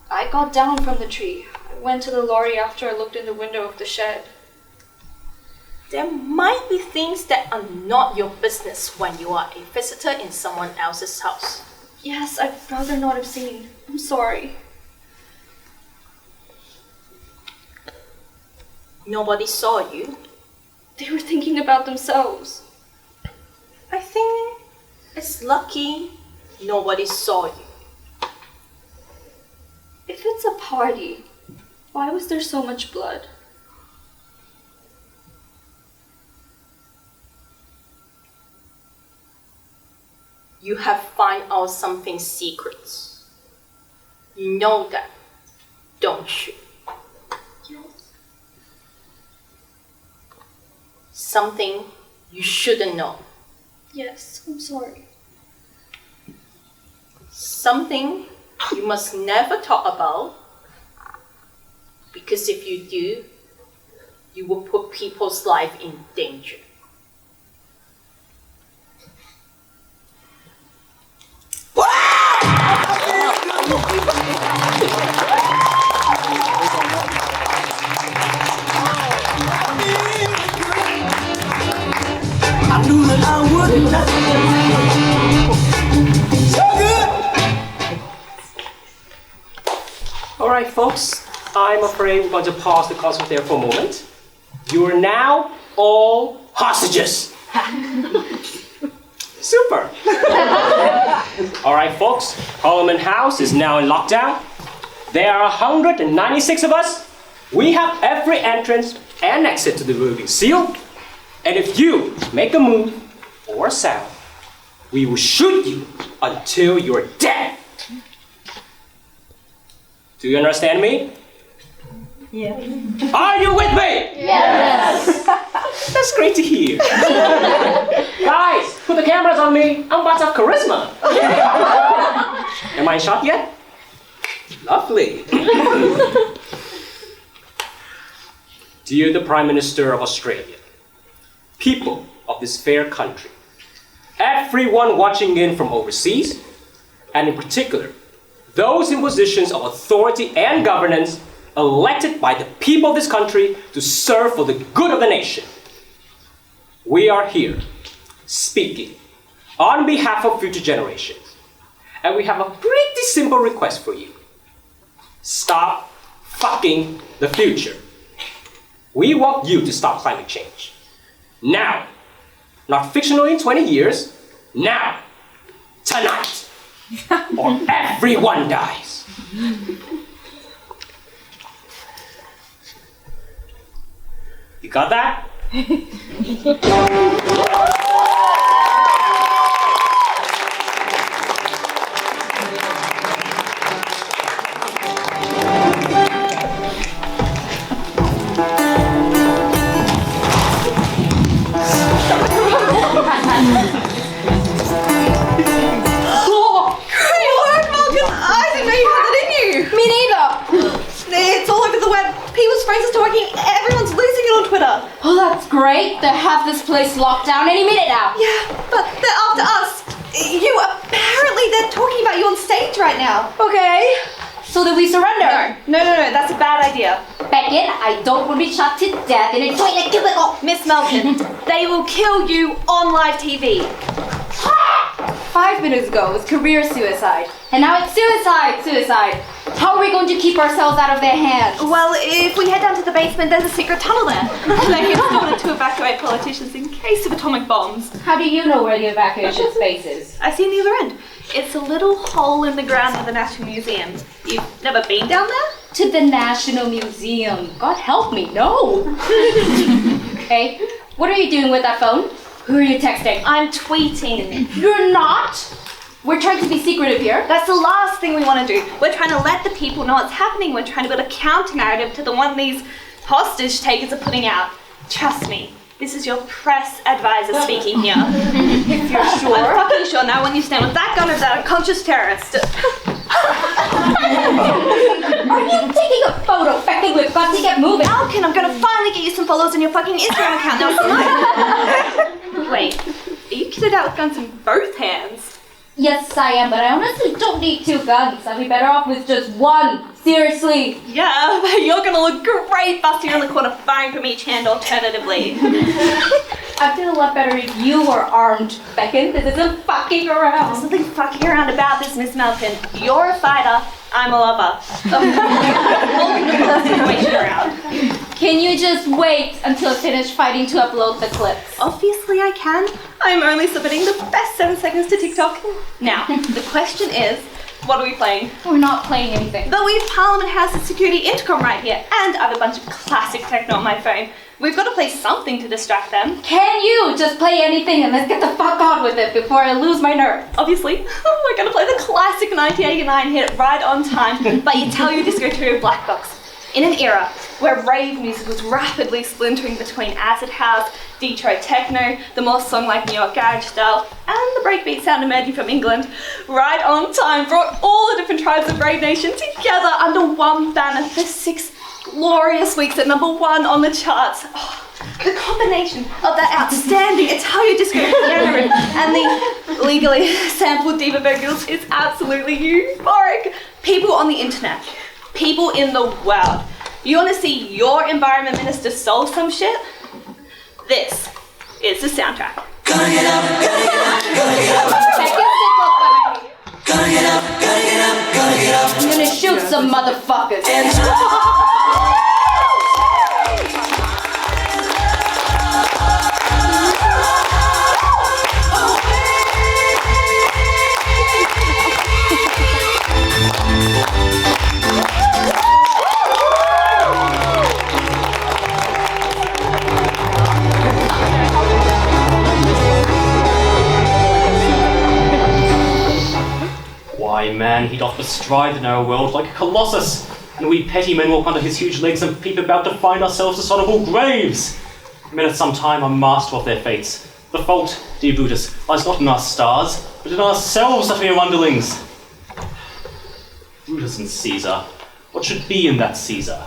I got down from the tree. I went to the lorry after I looked in the window of the shed. There might be things that are not your business when you are a visitor in someone else's house. Yes, I'd rather not have seen. I'm sorry. Nobody saw you. They were thinking about themselves. I think it's lucky nobody saw you. If it's a party, why was there so much blood? You have found out something secret. You know that, don't you? Yes. Something you shouldn't know. Yes, I'm sorry. Something you must never talk about, because if you do, you will put people's life in danger. I knew that I wouldn't. So good. Alright, folks, I'm afraid we're going to pause the concert there for a moment. You are now all hostages. Super. Alright, folks, Parliament House is now in lockdown. There are 196 of us. We have every entrance and exit to the building sealed. And if you make a move or a sound, we will shoot you until you're dead. Do you understand me? Yeah. Are you with me? Yes. That's great to hear. Guys, put the cameras on me. I'm about to have charisma. Am I in shot yet? Lovely. Dear the Prime Minister of Australia, people of this fair country, everyone watching in from overseas, and in particular, those in positions of authority and governance elected by the people of this country to serve for the good of the nation. We are here speaking on behalf of future generations, and we have a pretty simple request for you. Stop fucking the future. We want you to stop climate change. Now. Not fictionally in 20 years. Now. Tonight. Or everyone dies. You got that? Oh, that's great. They have this place locked down any minute now. Yeah, but they're after us. Apparently they're talking about you on stage right now. Okay. So do we surrender? No, that's a bad idea. Beckett, I don't want to be shot to death in a toilet cubicle. Miss Melton, they will kill you on live TV. 5 minutes ago it was career suicide. And now it's suicide. How are we going to keep ourselves out of their hands? Well, if we head down to the basement, there's a secret tunnel there. They installed it to evacuate politicians in case of atomic bombs. How do you know where the evacuation space is? I see the other end. It's a little hole in the ground of the National Museum. You've never been down there? To the National Museum. God help me, no. Okay, what are you doing with that phone? Who are you texting? I'm tweeting. You're not? We're trying to be secretive here. That's the last thing we want to do. We're trying to let the people know what's happening. We're trying to build a counter-narrative to the one these hostage takers are putting out. Trust me, this is your press advisor speaking here. If you're sure. I'm fucking sure. Now when you stand with that gun over that unconscious terrorist. Are you taking a photo? Becky, we've got to get moving. Alkin, I'm gonna finally get you some followers on your fucking Instagram account. Now, wait, are you kitted out with guns in both hands? Yes, I am, but I honestly don't need 2 guns. I'd be better off with just 1. Seriously. Yeah, but you're gonna look great busting around the corner firing from each hand alternatively. I'd feel a lot better if you were armed, Beckon. This isn't fucking around. There's nothing fucking around about this, Miss Melton. You're a fighter, I'm a lover. Holding the whole situation around. Can you just wait until I finish fighting to upload the clips? Obviously I can. I'm only submitting the best 7 seconds to TikTok. Now, the question is, what are we playing? We're not playing anything. But we've Parliament House and security intercom right here, and I have a bunch of classic techno on my phone. We've got to play something to distract them. Can you just play anything and let's get the fuck on with it before I lose my nerve? Obviously, we're going to play the classic 1989 hit Right on Time by Italia Disco Trio Black Box. In an era where rave music was rapidly splintering between acid house, Detroit techno, the more song-like New York garage style, and the breakbeat sound emerging from England, Right on Time brought all the different tribes of Brave Nation together under one banner for 6 glorious weeks at #1 on the charts. Oh, the combination of that outstanding Italian disco piano riff and the legally sampled diva vocals is absolutely euphoric. People on the internet, people in the world, you want to see your environment minister solve some shit? This is the soundtrack. Gonna get up, gonna get up, gonna get up. Gonna get up, gonna get up, gonna get up. I'm gonna shoot some motherfuckers. Why, man, he doth bestride in our world like a colossus, and we petty men walk under his huge legs and peep about to find ourselves dishonourable graves. Men at some time are master of their fates. The fault, dear Brutus, lies not in our stars, but in ourselves that we are underlings. Brutus and Caesar. What should be in that Caesar?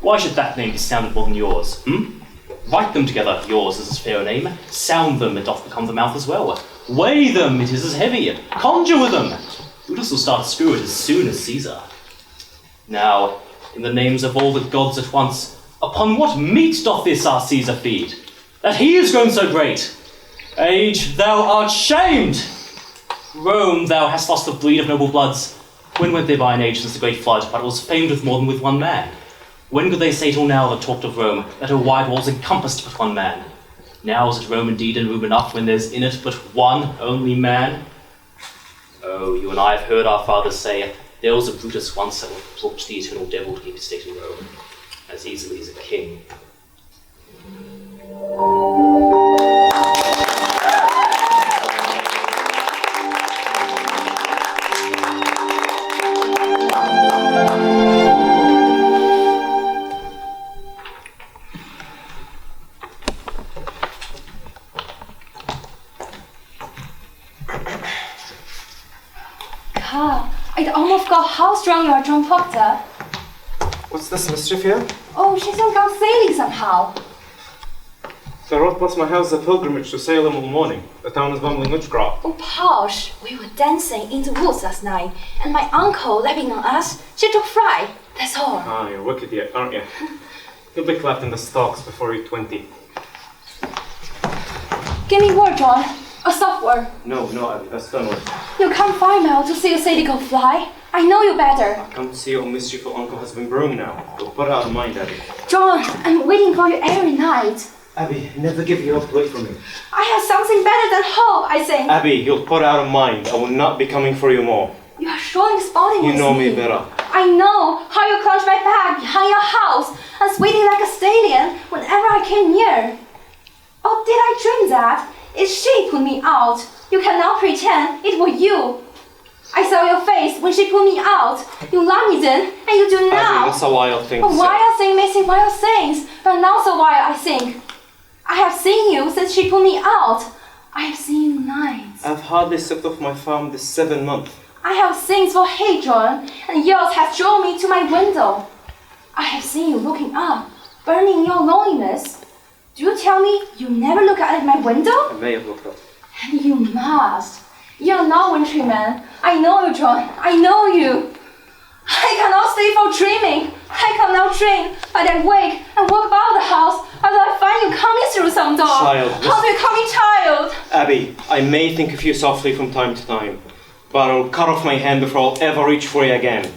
Why should that name be sounded more than yours, Write them together, yours is as fair a name. Sound them, it doth become the mouth as well. Weigh them, it is as heavy. Conjure with them. Brutus will start a spirit as soon as Caesar. Now, in the names of all the gods at once, upon what meat doth this our Caesar feed, that he is grown so great? Age, thou art shamed! Rome, thou hast lost the breed of noble bloods. When went they by an age since the great flood, but was famed with more than with one man? When could they say till now that talked of Rome, that her wide walls encompassed but one man? Now is it Rome indeed and room enough when there's in it but one only man? Oh, you and I have heard our fathers say, there was a Brutus once that would plot the eternal devil to keep his state in Rome, as easily as a king. I almost forgot how strong you are, John Proctor. What's this mischief here? Oh, she's gone sailing somehow. I rode past my house a pilgrimage to Salem all morning. The town is bumbling witchcraft. Oh, Posh, we were dancing in the woods last night, and my uncle laughing on us. She took fright, that's all. Ah, you're wicked yet, aren't you? You'll be clapped in the stocks before you're 20. Give me word, John. A soft word. No, Abby, that's done with. You come 5 miles to see a city go fly. I know you better. I come to see your mischieful uncle has been brewing now. You'll put it out of mind, Abby. John, I'm waiting for you every night. Abby, never give your up away from me. I have something better than hope, I think. Abby, you'll put it out of mind. I will not be coming for you more. You are surely spotting You know me better. I know how you crouched my back behind your house and squealing like a stallion whenever I came near. Oh, did I dream that? It's she put me out. You cannot pretend it was you. I saw your face when she put me out. You love me then, and you do now. Abby, that's a wild thing A to say. wild thing missing wild things, but not so wild, I think. I have seen you since she put me out. I have seen you nights. I've hardly stepped off my farm this 7 months. I have things for hate, John, and yours has drawn me to my window. I have seen you looking up, burning in your loneliness. Do you tell me you never look out at my window? I may have looked up. And you must. You're not wintry man. I know you, John. I know you. I cannot stay for dreaming. I cannot dream, but I wake and walk about the house until I find you coming through some door. Child, How do you call me child? Abby, I may think of you softly from time to time, but I'll cut off my hand before I'll ever reach for you again.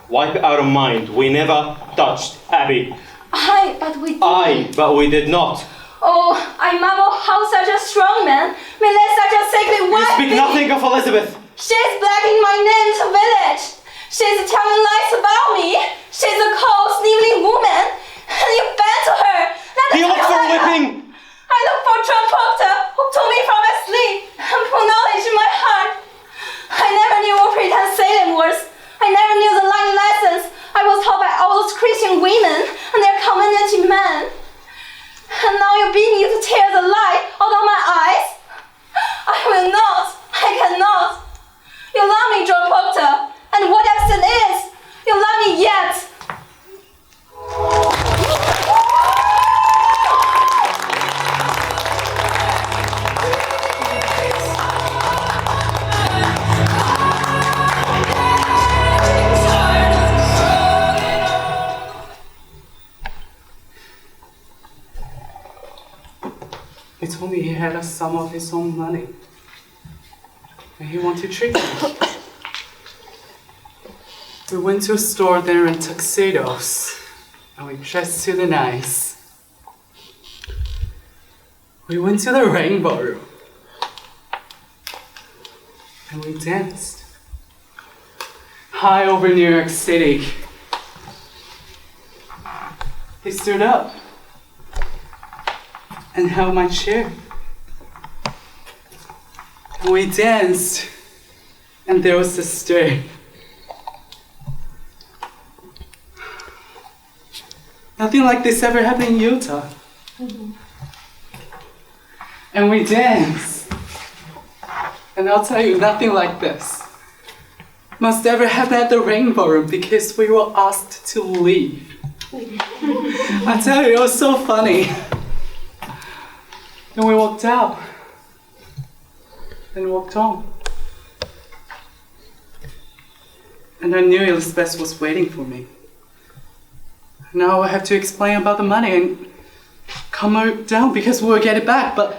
Wipe it out of mind. We never touched Abby. But we did not. Oh, I marvel how such a strong man may let such a sacred You wife speak be. nothing of Elizabeth. She's blacking my name to village. She's telling lies about me. She's a cold, sniveling woman. And you bend to her. He looked for a whipping. I look for John Proctor, who took me from my sleep and put knowledge in my heart. I never knew what pretend Salem was. I never knew the lying lessons I was taught by all those Christian women and their community men. And now you bid me to tear the light out of my eyes? I will not. I cannot. You love me, John Proctor, and whatever it is, you love me yet. He told me he had a sum of his own money. And he wanted to trick me. We went to a store there in tuxedos. And we dressed to the nines. We went to the Rainbow Room. And we danced. High over New York City. He stood up and held my chair. And we danced, and there was the stir. Nothing like this ever happened in Utah. And we danced. And I'll tell you, nothing like this must ever happen at the Rainbow Room because we were asked to leave. I tell you, it was so funny. And we walked out. And walked home. And I knew Elizabeth was waiting for me. Now I have to explain about the money and calm her down because we'll get it back, but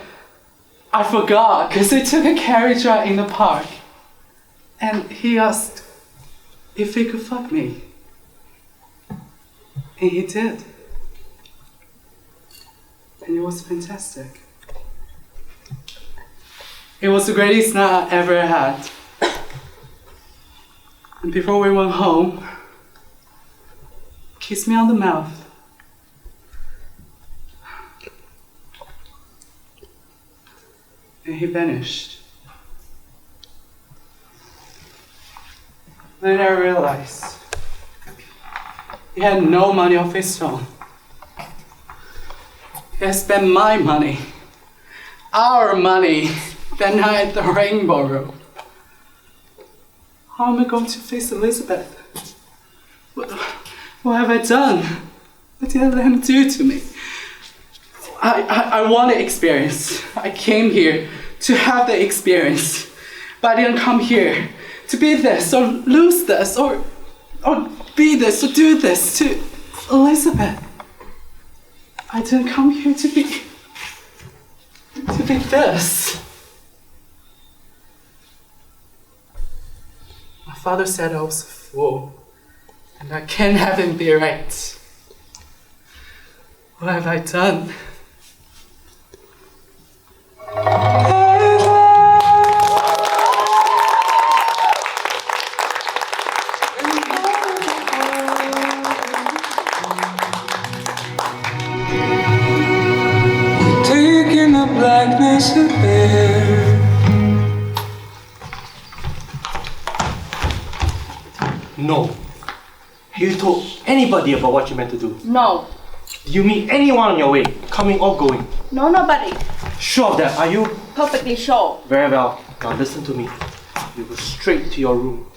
I forgot because they took a carriage ride in the park. And he asked if he could fuck me. And he did. And it was fantastic. It was the greatest night I ever had. And before we went home, kissed me on the mouth. And he vanished. Then I realized he had no money of his own. He had spent my money, our money, that night at the Rainbow Room. How am I going to face Elizabeth? What have I done? What did I let him do to me? I want the experience. I came here to have the experience. But I didn't come here to be this or lose this or be this or do this to Elizabeth. I didn't come here to be this. My father said I was a fool, and I can't have him be right. What have I done? Taking the blackness of air. No. Have you told anybody about what you meant to do? No. Do you meet anyone on your way, coming or going? No, nobody. Sure of that, are you? Perfectly sure. Very well. Now listen to me. You go straight to your room.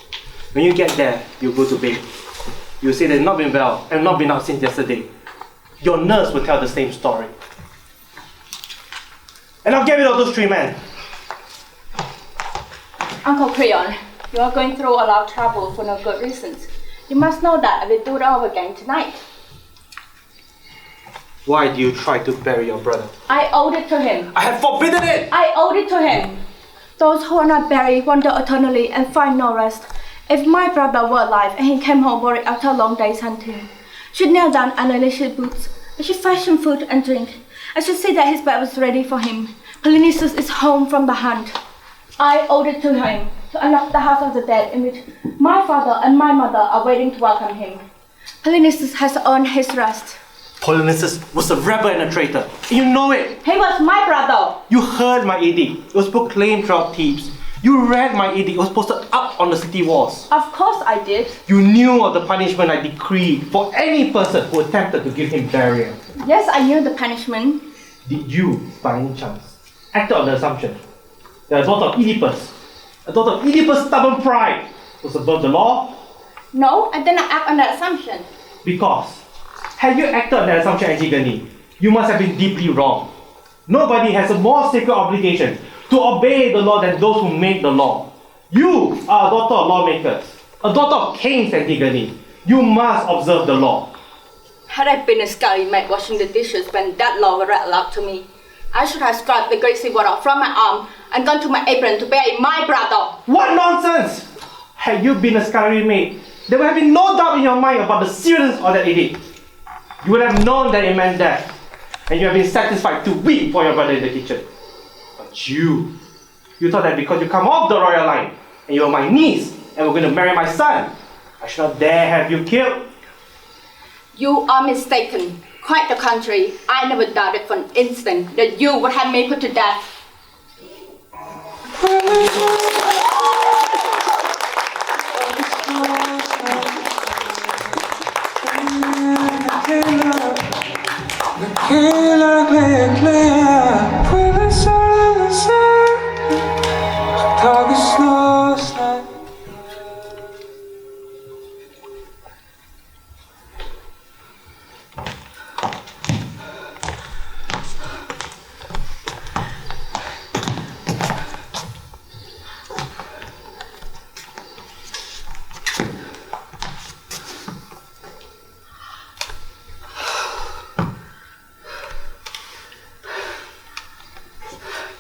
When you get there, you go to bed. You say that you've not been well and not been out since yesterday. Your nurse will tell the same story. And I'll get rid of those three men. Uncle Creon, you are going through a lot of trouble for no good reasons. You must know that I will do it over again tonight. Why do you try to bury your brother? I owed it to him. I have forbidden it! I owed it to him. Those who are not buried wander eternally and find no rest. If my brother were alive and he came home worried after a long day's hunting, I should kneel down and unlace his boots. I should fetch him food and drink. I should see that his bed was ready for him. Polynesius is home from the hunt. I owed it to him to unlock the house of the dead in which my father and my mother are waiting to welcome him. Polynesius has earned his rest. Polynesius was a rebel and a traitor. You know it! He was my brother! You heard my edict. It was proclaimed throughout Thebes. You read my edict. It was posted up on the city walls. Of course I did. You knew of the punishment I decreed for any person who attempted to give him burial. Yes, I knew the punishment. Did you, by any chance, act on the assumption that a daughter of Oedipus' stubborn pride was above the law? No, I did not act on that assumption. Because, had you acted on that assumption, Antigone, you must have been deeply wrong. Nobody has a more sacred obligation to obey the law than those who make the law. You are a daughter of lawmakers, a daughter of kings, Antigone. You must observe the law. Had I been a scullery maid washing the dishes when that law were read aloud to me, I should have scrubbed the greasy water from my arm and gone to my apron to bury my brother. What nonsense! Had you been a scullery maid, there would have been no doubt in your mind about the seriousness of that edict. You would have known that it meant death, and you have been satisfied to weep for your brother in the kitchen. But you thought that because you come off the royal line, and you were my niece, and were going to marry my son, I should not dare have you killed. You are mistaken. Quite the contrary. I never doubted for an instant that you would have me put to death.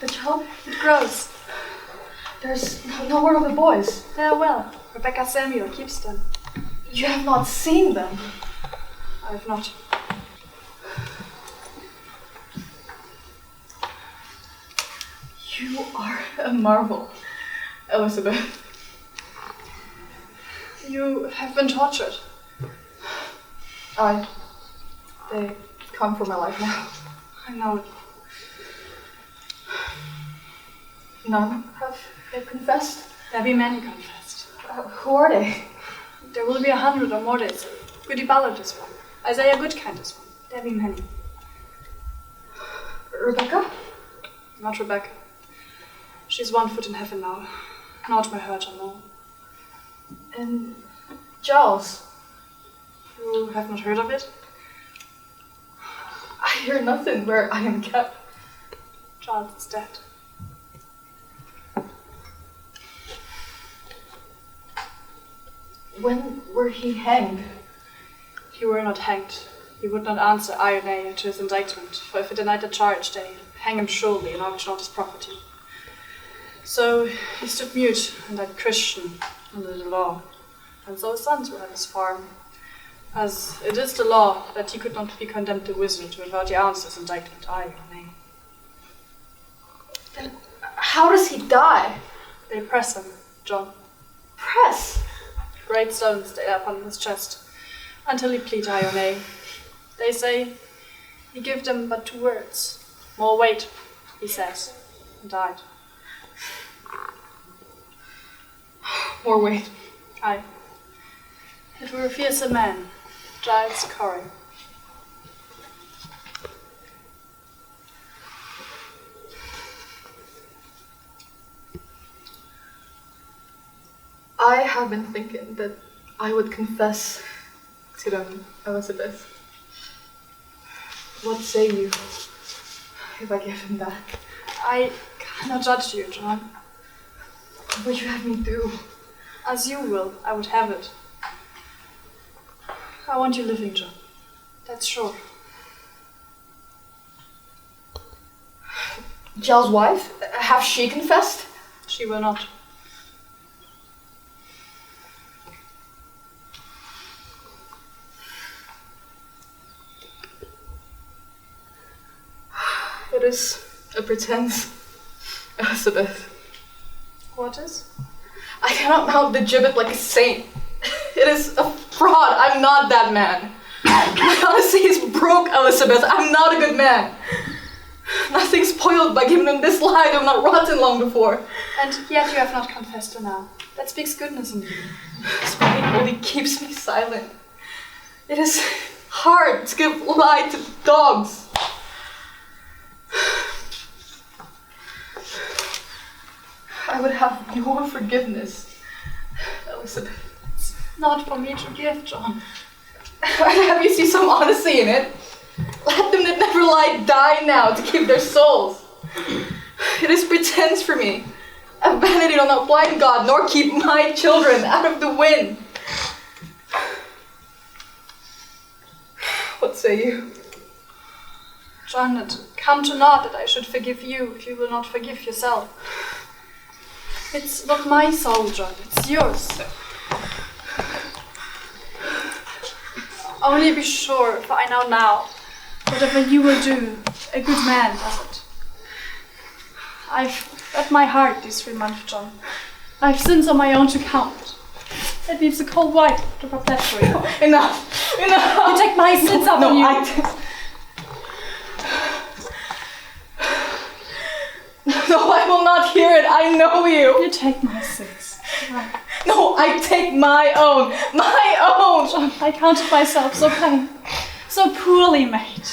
The child, it grows. There's no word of the boys. They are well. Rebecca Samuel keeps them. You have not seen them? I have not. You are a marvel, Elizabeth. You have been tortured. They come for my life now. I know it. None have they confessed? There be many confessed. Who are they? There will be 100 or more days. Goody Ballard is one. Isaiah Goodkind is one. There be many. Rebecca? Not Rebecca. She's 1 foot in heaven now. Not my hurt or more. And Giles? You have not heard of it? I hear nothing where I am kept. Giles is dead. When were he hanged? He were not hanged. He would not answer INA to his indictment, for if he denied the charge, they hang him surely and auction out his property. So he stood mute and died Christian under the law, and so his sons were at his farm, as it is the law that he could not be condemned to wisdom to avert the answer's indictment INA. Then how does he die? They press him, John. Press? Great stones stayed up on his chest, until he plead INA. They say he gave them but 2 words. More weight, he says, and died. More weight. Aye. It were a fearsome man, Giles Corrie. I have been thinking that I would confess to them, Elizabeth. What say you if I give him back? I cannot judge you, John. What would you have me do? As you will, I would have it. I want you living, John. That's sure. Giles' wife? Have she confessed? She will not. It is a pretense, Elizabeth. What is? I cannot mount the gibbet like a saint. It is a fraud. I'm not that man. My honesty is broke, Elizabeth. I'm not a good man. Nothing spoiled by giving them this lie. They're not rotten long before. And yet you have not confessed to now. That speaks goodness in you. Speaking only keeps me silent. It is hard to give lie to dogs. I would have your forgiveness, Elizabeth. It's not for me to give, John. I'd have you see some honesty in it. Let them that never lie die now to keep their souls. It is pretense for me. A vanity will not blind God, nor keep my children out of the wind. What say you? John, it come to naught that I should forgive you if you will not forgive yourself. It's not my soul, John, it's yours. Only be sure, for I know now, whatever you will do, a good man does it. I've let my heart these 3 months, John. I've sins on my own to count. It needs a cold wife to perpetuate. Enough! Enough! You take my sins up on you! No, I will not hear it. I know you. You take my sins. No, I take my own. My own. John, I counted myself so plain, so poorly made.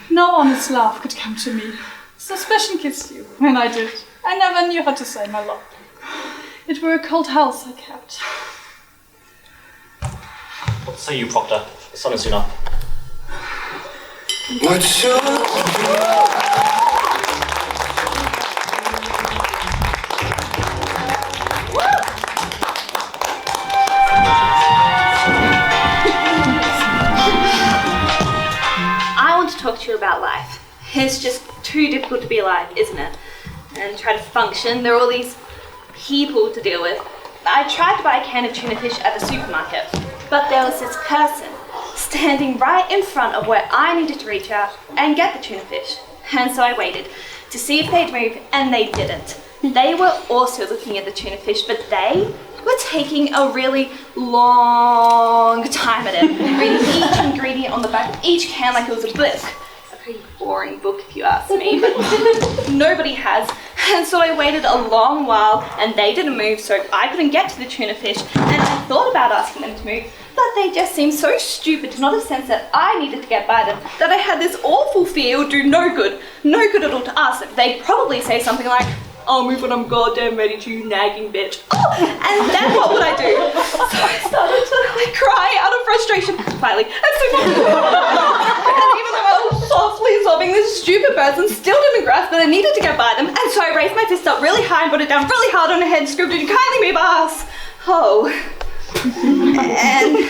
No honest love could come to me. Suspicion kissed you when I did. I never knew how to say my love. It were a cold house I kept. What say you, Proctor? The sun is soon up. What should I want to talk to you about life. It's just too difficult to be alive, isn't it? and try to function. There are all these people to deal with. I tried to buy a can of tuna fish at the supermarket, but there was this person standing right in front of where I needed to reach out and get the tuna fish. And so I waited to see if they'd move, and they didn't. They were also looking at the tuna fish, but they were taking a really long time at it, reading each ingredient on the back of each can like it was a book. A pretty boring book if you ask me, but nobody has. And so I waited a long while, and they didn't move, so I couldn't get to the tuna fish, and I thought about asking them to move, but they just seemed so stupid to not have sensed that I needed to get by them, that I had this awful fear it would do no good at all to ask them. They'd probably say something like, "I'll move when I'm goddamn ready to, you nagging bitch." Oh, and then what would I do? So I started to cry out of frustration, quietly, and so and even though I was softly sobbing, this stupid person still didn't grasp that I needed to get by them, and so I raised my fist up really high and put it down really hard on her head and screamed, "Kindly move ass!" Oh. And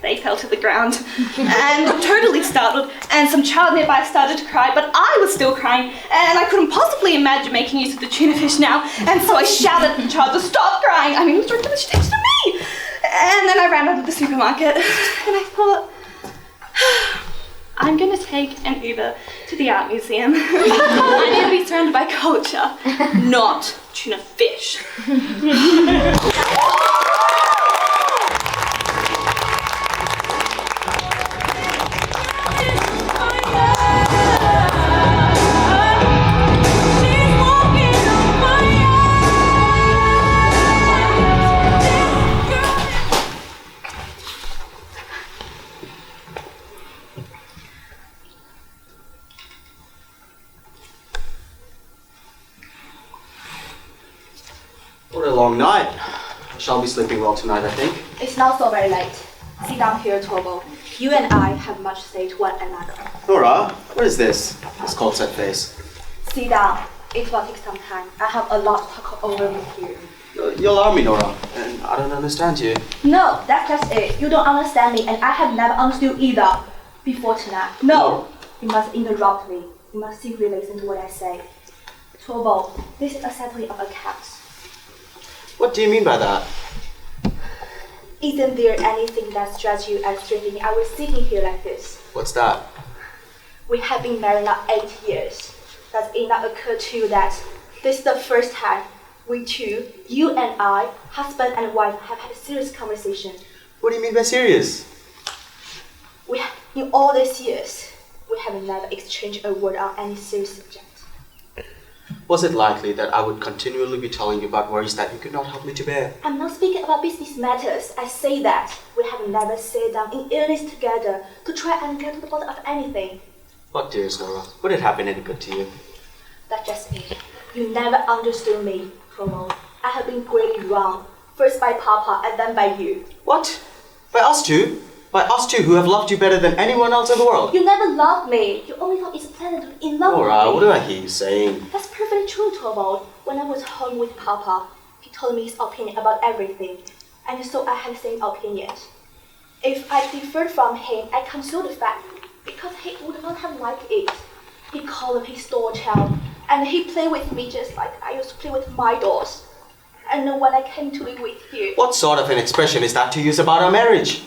they fell to the ground and totally startled, and some child nearby started to cry, but I was still crying, and I couldn't possibly imagine making use of the tuna fish now, and so I shouted at the child to stop crying. I mean, it was directly next to me. And then I ran out of the supermarket, and I thought, I'm gonna take an Uber to the art museum. I need to be surrounded by culture, not tuna fish. What a long night. I shall be sleeping well tonight, I think. It's not so very late. Sit down here, Tobo. You and I have much to say to one another. Nora, what is this? This cold set face. Sit down. It will take some time. I have a lot to talk over with you. You alarm me, Nora, and I don't understand you. No, that's just it. You don't understand me, and I have never understood you either before tonight. No, you must interrupt me. You must simply listen to what I say. Tobo, this is a settling of accounts. What do you mean by that? Isn't there anything that strikes you as strange I was sitting here like this? What's that? We have been married now 8 years. Does it not occur to you that this is the first time we two, you and I, husband and wife, have had a serious conversation? What do you mean by serious? In all these years, we have never exchanged a word on any serious subject. Was it likely that I would continually be telling you about worries that you could not help me to bear? I'm not speaking about business matters. I say that we have never sat down in earnest together to try and get to the bottom of anything. What, dearest Nora? Would it have been any good to you? That's just it. You never understood me, Promo. I have been greatly wrong. First by Papa and then by you. What? By us two? By us two who have loved you better than anyone else in the world? You never loved me. You only thought it's pleasant to be in love with me. Nora, what do I hear you saying? That's perfectly true, Torvald. When I was home with Papa, he told me his opinion about everything, and so I had the same opinion. If I differed from him, I concealed the fact, because he would not have liked it. He called me his doll child, and he played with me just like I used to play with my dolls. And when I came to live with you... What sort of an expression is that to use about our marriage?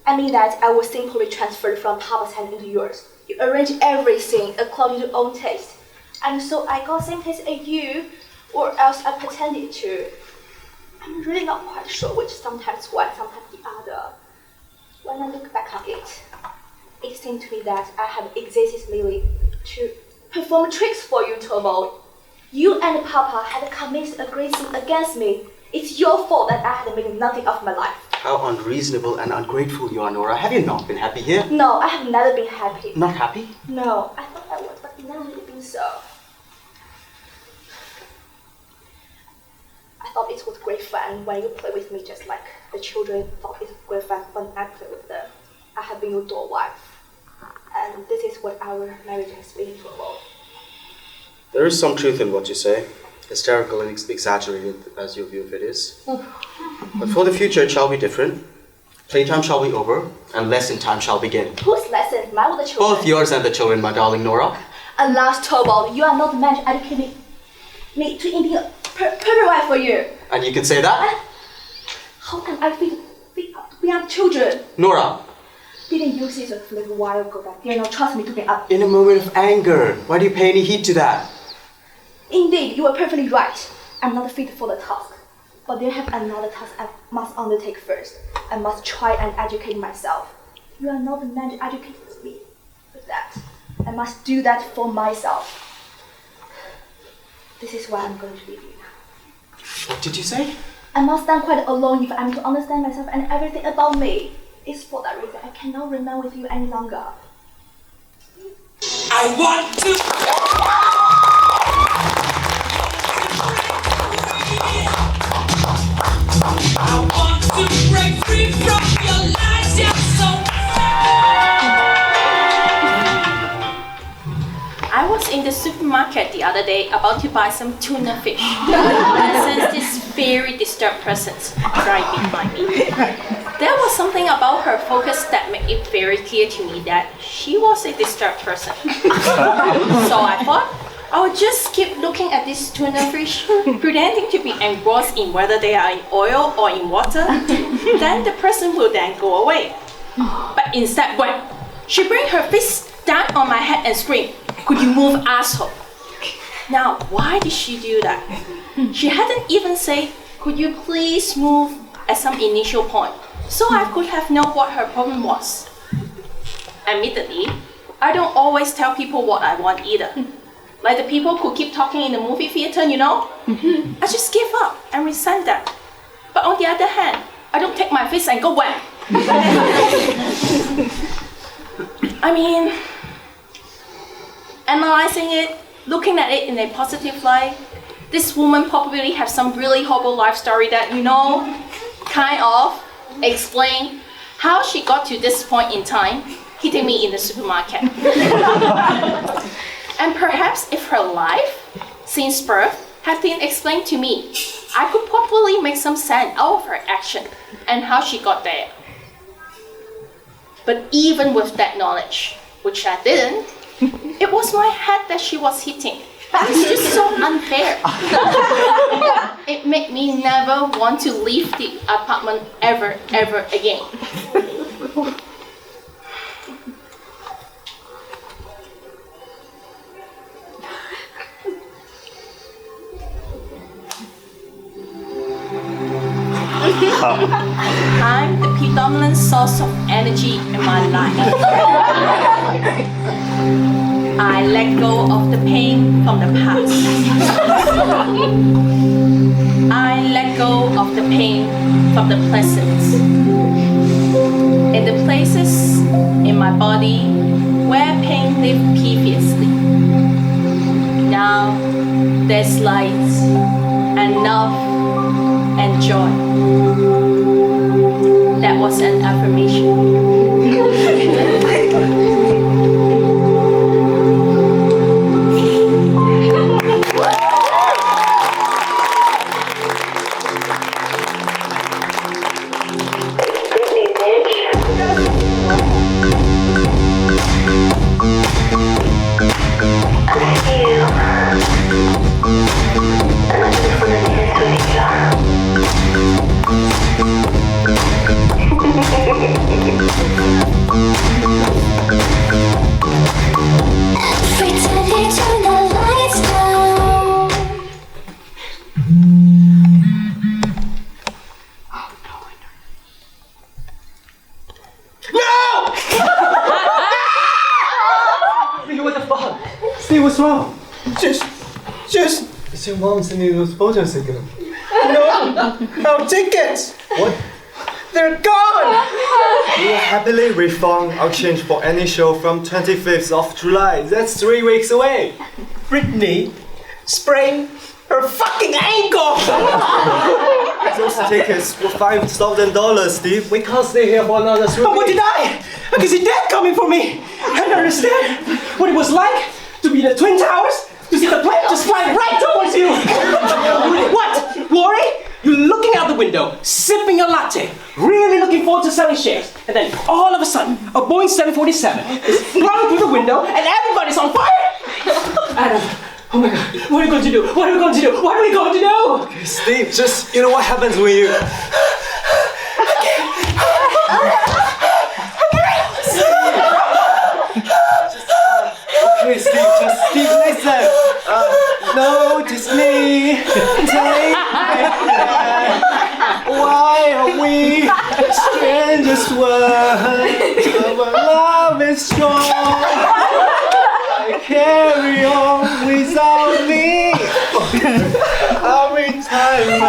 I mean that I was simply transferred from Papa's hand into yours. You arranged everything according to your own taste. And so I got same taste as you, or else I pretended to. I'm really not quite sure which, sometimes one, sometimes the other. When I look back on it, it seemed to me that I have existed merely to perform tricks for you, Turbo. You and Papa had committed a great sin against me. It's your fault that I had made nothing of my life. How unreasonable and ungrateful you are, Nora. Have you not been happy here? No, I have never been happy. Not happy? No, I thought I would, but never really been so. I thought it was great fun when you play with me just like the children thought it was great fun when I play with them. I have been your door wife. And this is what our marriage has been for a while. There is some truth in what you say. Hysterical and exaggerated as your view of it is. But for the future it shall be different. Playtime shall be over, and lesson time shall begin. Whose lesson? Mine or the children? Both yours and the children, my darling Nora. Alas, Torvald, you are not the man to educate me. me to India perfect wife for you. And you can say that? How can I think we have children? Nora, Didn't you see a little while ago that you don't trust me to bring up? in a moment of anger, why do you pay any heed to that? Indeed, you are perfectly right. I'm not fit for the task. But there have another task I must undertake first. I must try and educate myself. You are not the man to educate me with that. I must do that for myself. This is why I'm going to leave you now. What did you say? I must stand quite alone if I'm to understand myself and everything about me. It's for that reason I cannot remain with you any longer. I want to. I want to break free from your lies, you're so I was in the supermarket the other day about to buy some tuna fish. I sensed this very disturbed presence right behind me. There was something about her focus that made it very clear to me that she was a disturbed person. So I thought I would just keep looking at this tuna fish, pretending to be engrossed in whether they are in oil or in water. Then the person will then go away. But instead, when she bring her fist down on my head and scream, "Could you move, asshole?" Now, why did she do that? She hadn't even said, "Could you please move," at some initial point, so I could have known what her problem was. Admittedly, I don't always tell people what I want either. Like the people who keep talking in the movie theater, you know? I just give up and resent them. But on the other hand, I don't take my fist and go wham. I mean, analyzing it, looking at it in a positive light, this woman probably has some really horrible life story that, you know, kind of explain how she got to this point in time, hitting me in the supermarket. And perhaps if her life, since birth, had been explained to me, I could probably make some sense out of her action and how she got there. But even with that knowledge, which I didn't, it was my head that she was hitting. It's just so unfair. It made me never want to leave the apartment ever again. I'm the predominant source of energy in my life. I let go of the pain from the past. I let go of the pain from the present. In the places in my body where pain lived previously. Now there's light and love and joy. That was an affirmation. Steve, what's wrong? Just. Is your mom sending those photos again? No! Our tickets! What? They're gone! We will happily refund our change for any show from 25th of July. That's 3 weeks away. Brittany sprained her fucking ankle! Those tickets were $5,000, Steve. We can't stay here for another 3 weeks. But what did I? I can see Dad coming for me. I don't understand what it was like to be in the Twin Towers, to see the plane just flying right towards you. What? Worry? You're looking out the window, sipping your latte, really looking forward to selling shares, and then all of a sudden, a Boeing 747 is flying through the window and everybody's on fire. Adam, Oh my god, what are we going to do? What are we going to do? What are we going to do? Okay, Steve, just, you know what happens when you... Okay, Steve, listen. Notice me, take my hand. Why are we strangers? Our love is strong. I carry on without me. Every time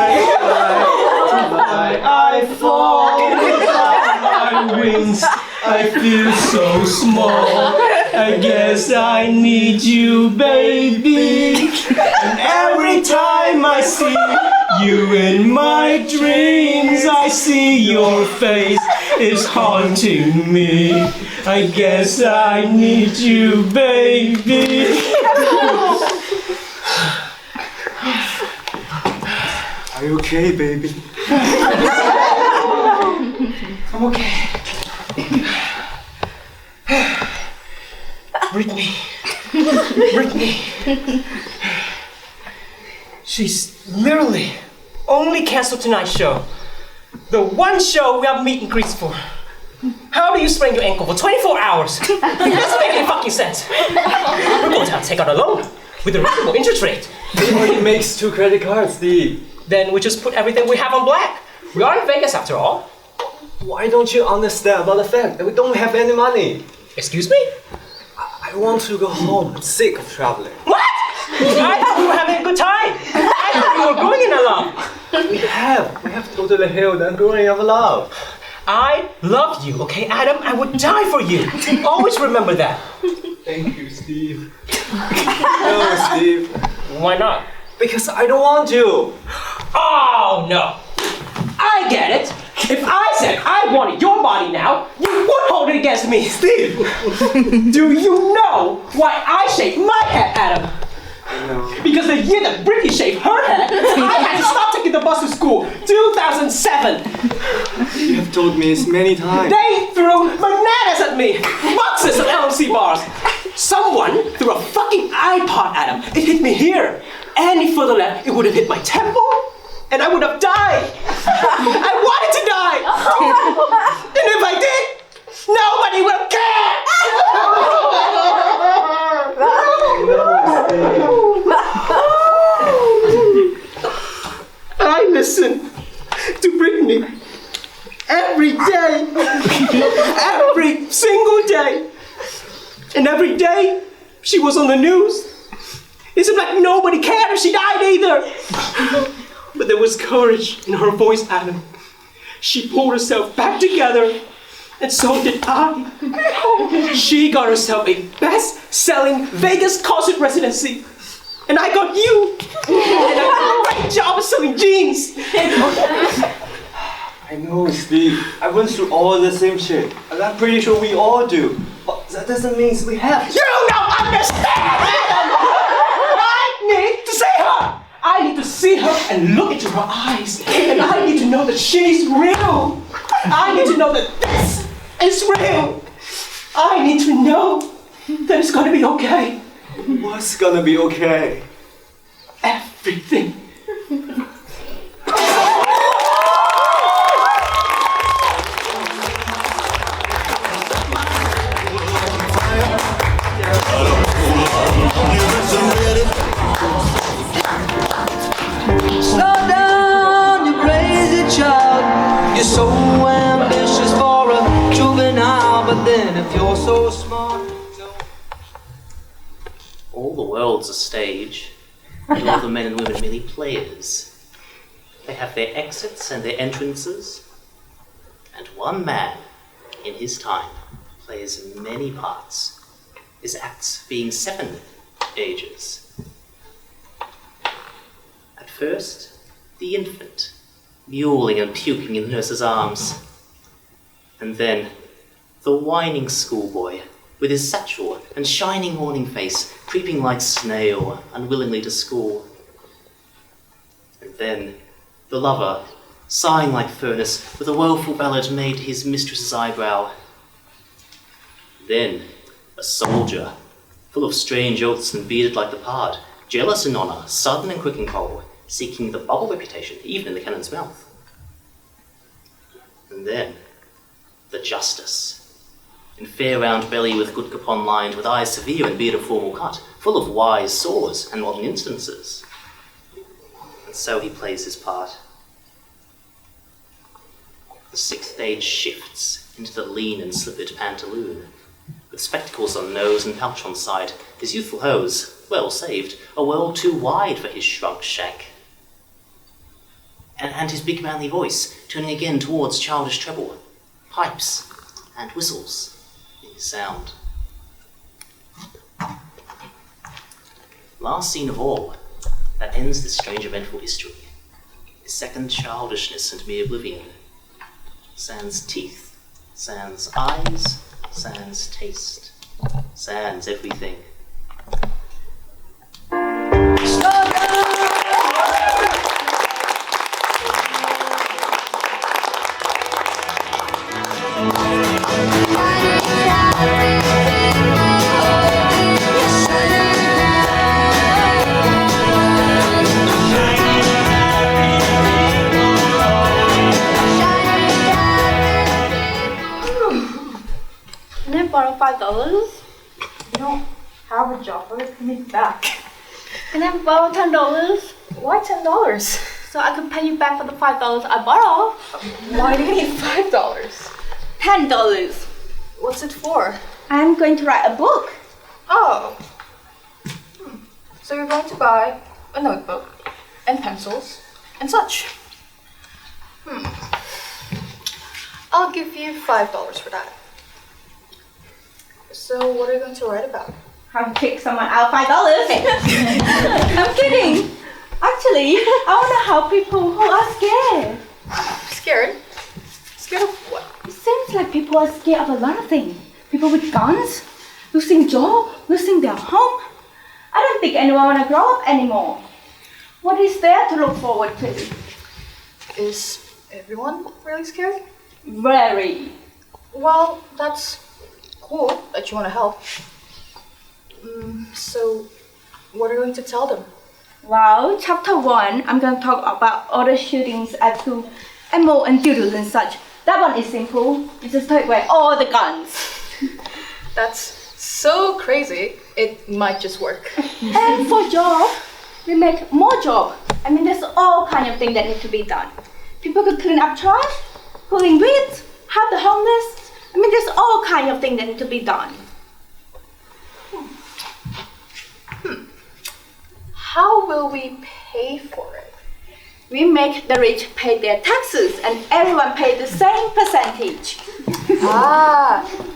I fall without my wings, I feel so small. I guess I need you, baby. And every time I see you in my dreams, I see your face is haunting me. I guess I need you, baby. Are you okay, baby? I'm okay. Brittany. She's literally only canceled tonight's show. The one show we have meet and greets for. How do you sprain your ankle for 24 hours? It doesn't make any fucking sense. We're going to have to take out a loan with a reasonable interest rate. It already makes 2 credit cards, Steve. Then we just put everything we have on black. We are in Vegas after all. Why don't you understand about the fact that we don't have any money? Excuse me? I want to go home. I'm sick of traveling. What? I thought we were having a good time. I thought we were going in a love. We have to go to the hill and growing of love. I love you, okay, Adam? I would die for you. Always remember that. Thank you, Steve. No, Steve. Why not? Because I don't want you. Oh, no. I get it. If I said I wanted your body now, you would hold it against me. Steve! Do you know why I shaved my head, Adam? No. Because the year that Brittany shaved her head, I had to stop taking the bus to school. 2007. You have told me this many times. They threw bananas at me. Boxes of LMC bars. Someone threw a fucking iPod at him. It hit me here. Any further left, it would have hit my temple. And I would have died. I wanted to die. And if I did, nobody would have cared. I listen to Brittany every day. Every single day. And every day she was on the news. It seemed like nobody cared if she died either. But there was courage in her voice, Adam. She pulled herself back together, and so did I. She got herself a best-selling Vegas concert residency, and I got you. And I did a great job of selling jeans. I know, Steve. I went through all the same shit, and I'm pretty sure we all do. But that doesn't mean we have. You don't understand, Adam! I need to see her! I need to see her and look into her eyes. And I need to know that she's real. I need to know that this is real. I need to know that it's gonna be okay. What's gonna be okay? Everything. Slow down, you crazy child. You're so ambitious for a juvenile, but then if you're so smart. All the world's a stage, and all the men and women merely players. They have their exits and their entrances, and one man, in his time, plays many parts, his acts being 7 ages. At first, the infant, mewling and puking in the nurse's arms, and then the whining schoolboy, with his satchel and shining morning face, creeping like snail, unwillingly to school. And then the lover, sighing like furnace, with a woeful ballad made his mistress's eyebrow. Then a soldier, full of strange oaths and bearded like the pard, Jealous in honour, sudden and quick and cold, seeking the bubble reputation even in the cannon's mouth. And then, the justice. In fair round belly with good capon lined, with eyes severe and beard of formal cut, full of wise saws and modern instances. And so he plays his part. The sixth age shifts into the lean and slippered pantaloon. With spectacles on nose and pouch on side, his youthful hose, well saved, a world too wide for his shrunk shank. And his big manly voice, turning again towards childish treble, pipes and whistles in his sound. Last scene of all, that ends this strange eventful history, is second childishness and mere oblivion. Sans teeth, sans eyes, sans taste, sans everything. Can I borrow $5? You don't have a job, but pay me back. Can I borrow $10? Why $10? So I can pay you back for the $5 I borrow. Why do you need $5? $10. What's it for? I'm going to write a book. Oh. So you're going to buy a notebook and pencils and such. I'll give you $5 for that. So what are you going to write about? How to kick someone out $5. I'm kidding. Actually, I want to help people who are scared. Scared? Scared of what? It seems like people are scared of a lot of things. People with guns, losing job, losing their home. I don't think anyone want to grow up anymore. What is there to look forward to? Is everyone really scared? Very. Well, that's cool that you want to help. So, what are you going to tell them? Well, chapter 1, I'm going to talk about all the shootings at school and more and doodles and such. That one is simple. You just take away all the guns. That's so crazy, it might just work. And for job, we make more job. I mean, there's all kind of things that need to be done. People could clean up trash, pulling weeds, help the homeless. I mean, there's all kind of things that need to be done. How will we pay for it? We make the rich pay their taxes and everyone pay the same percentage.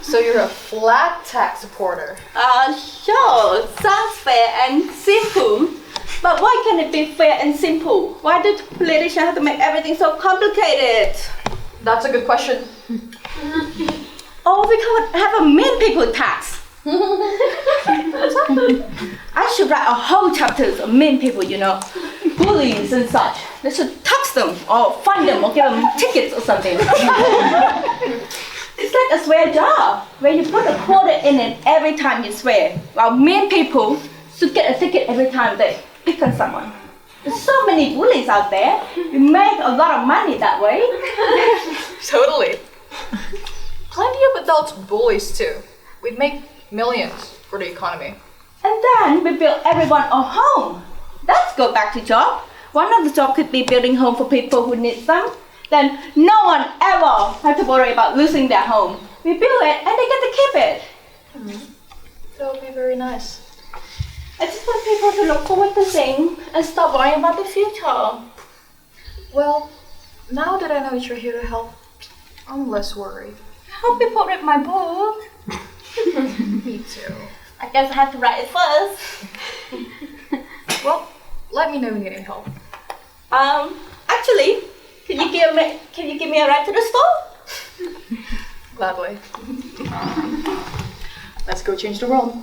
So you're a flat tax supporter. Sure, sounds fair and simple. But why can't it be fair and simple? Why do politicians have to make everything so complicated? That's a good question. Or we could have a mean people tax. I should write a whole chapter of mean people, you know, bullies and such. They should tax them or fine them or give them tickets or something. It's like a swear jar where you put a quarter in it every time you swear, while mean people should get a ticket every time they pick on someone. There's so many bullies out there. You make a lot of money that way. Totally. Plenty of adults bullies too. We'd make millions for the economy. And then we build everyone a home. Let's go back to job. One of the jobs could be building home for people who need them. Then no one ever have to worry about losing their home. We build it and they get to keep it. That would be very nice. I just want people to look forward to things and stop worrying about the future. Well, now that I know that you're here to help, I'm less worried. I hope people read my book. Me too. I guess I have to write it first. Well, let me know when you need help. Actually, can you give me a ride to the store? Gladly. Let's go change the world.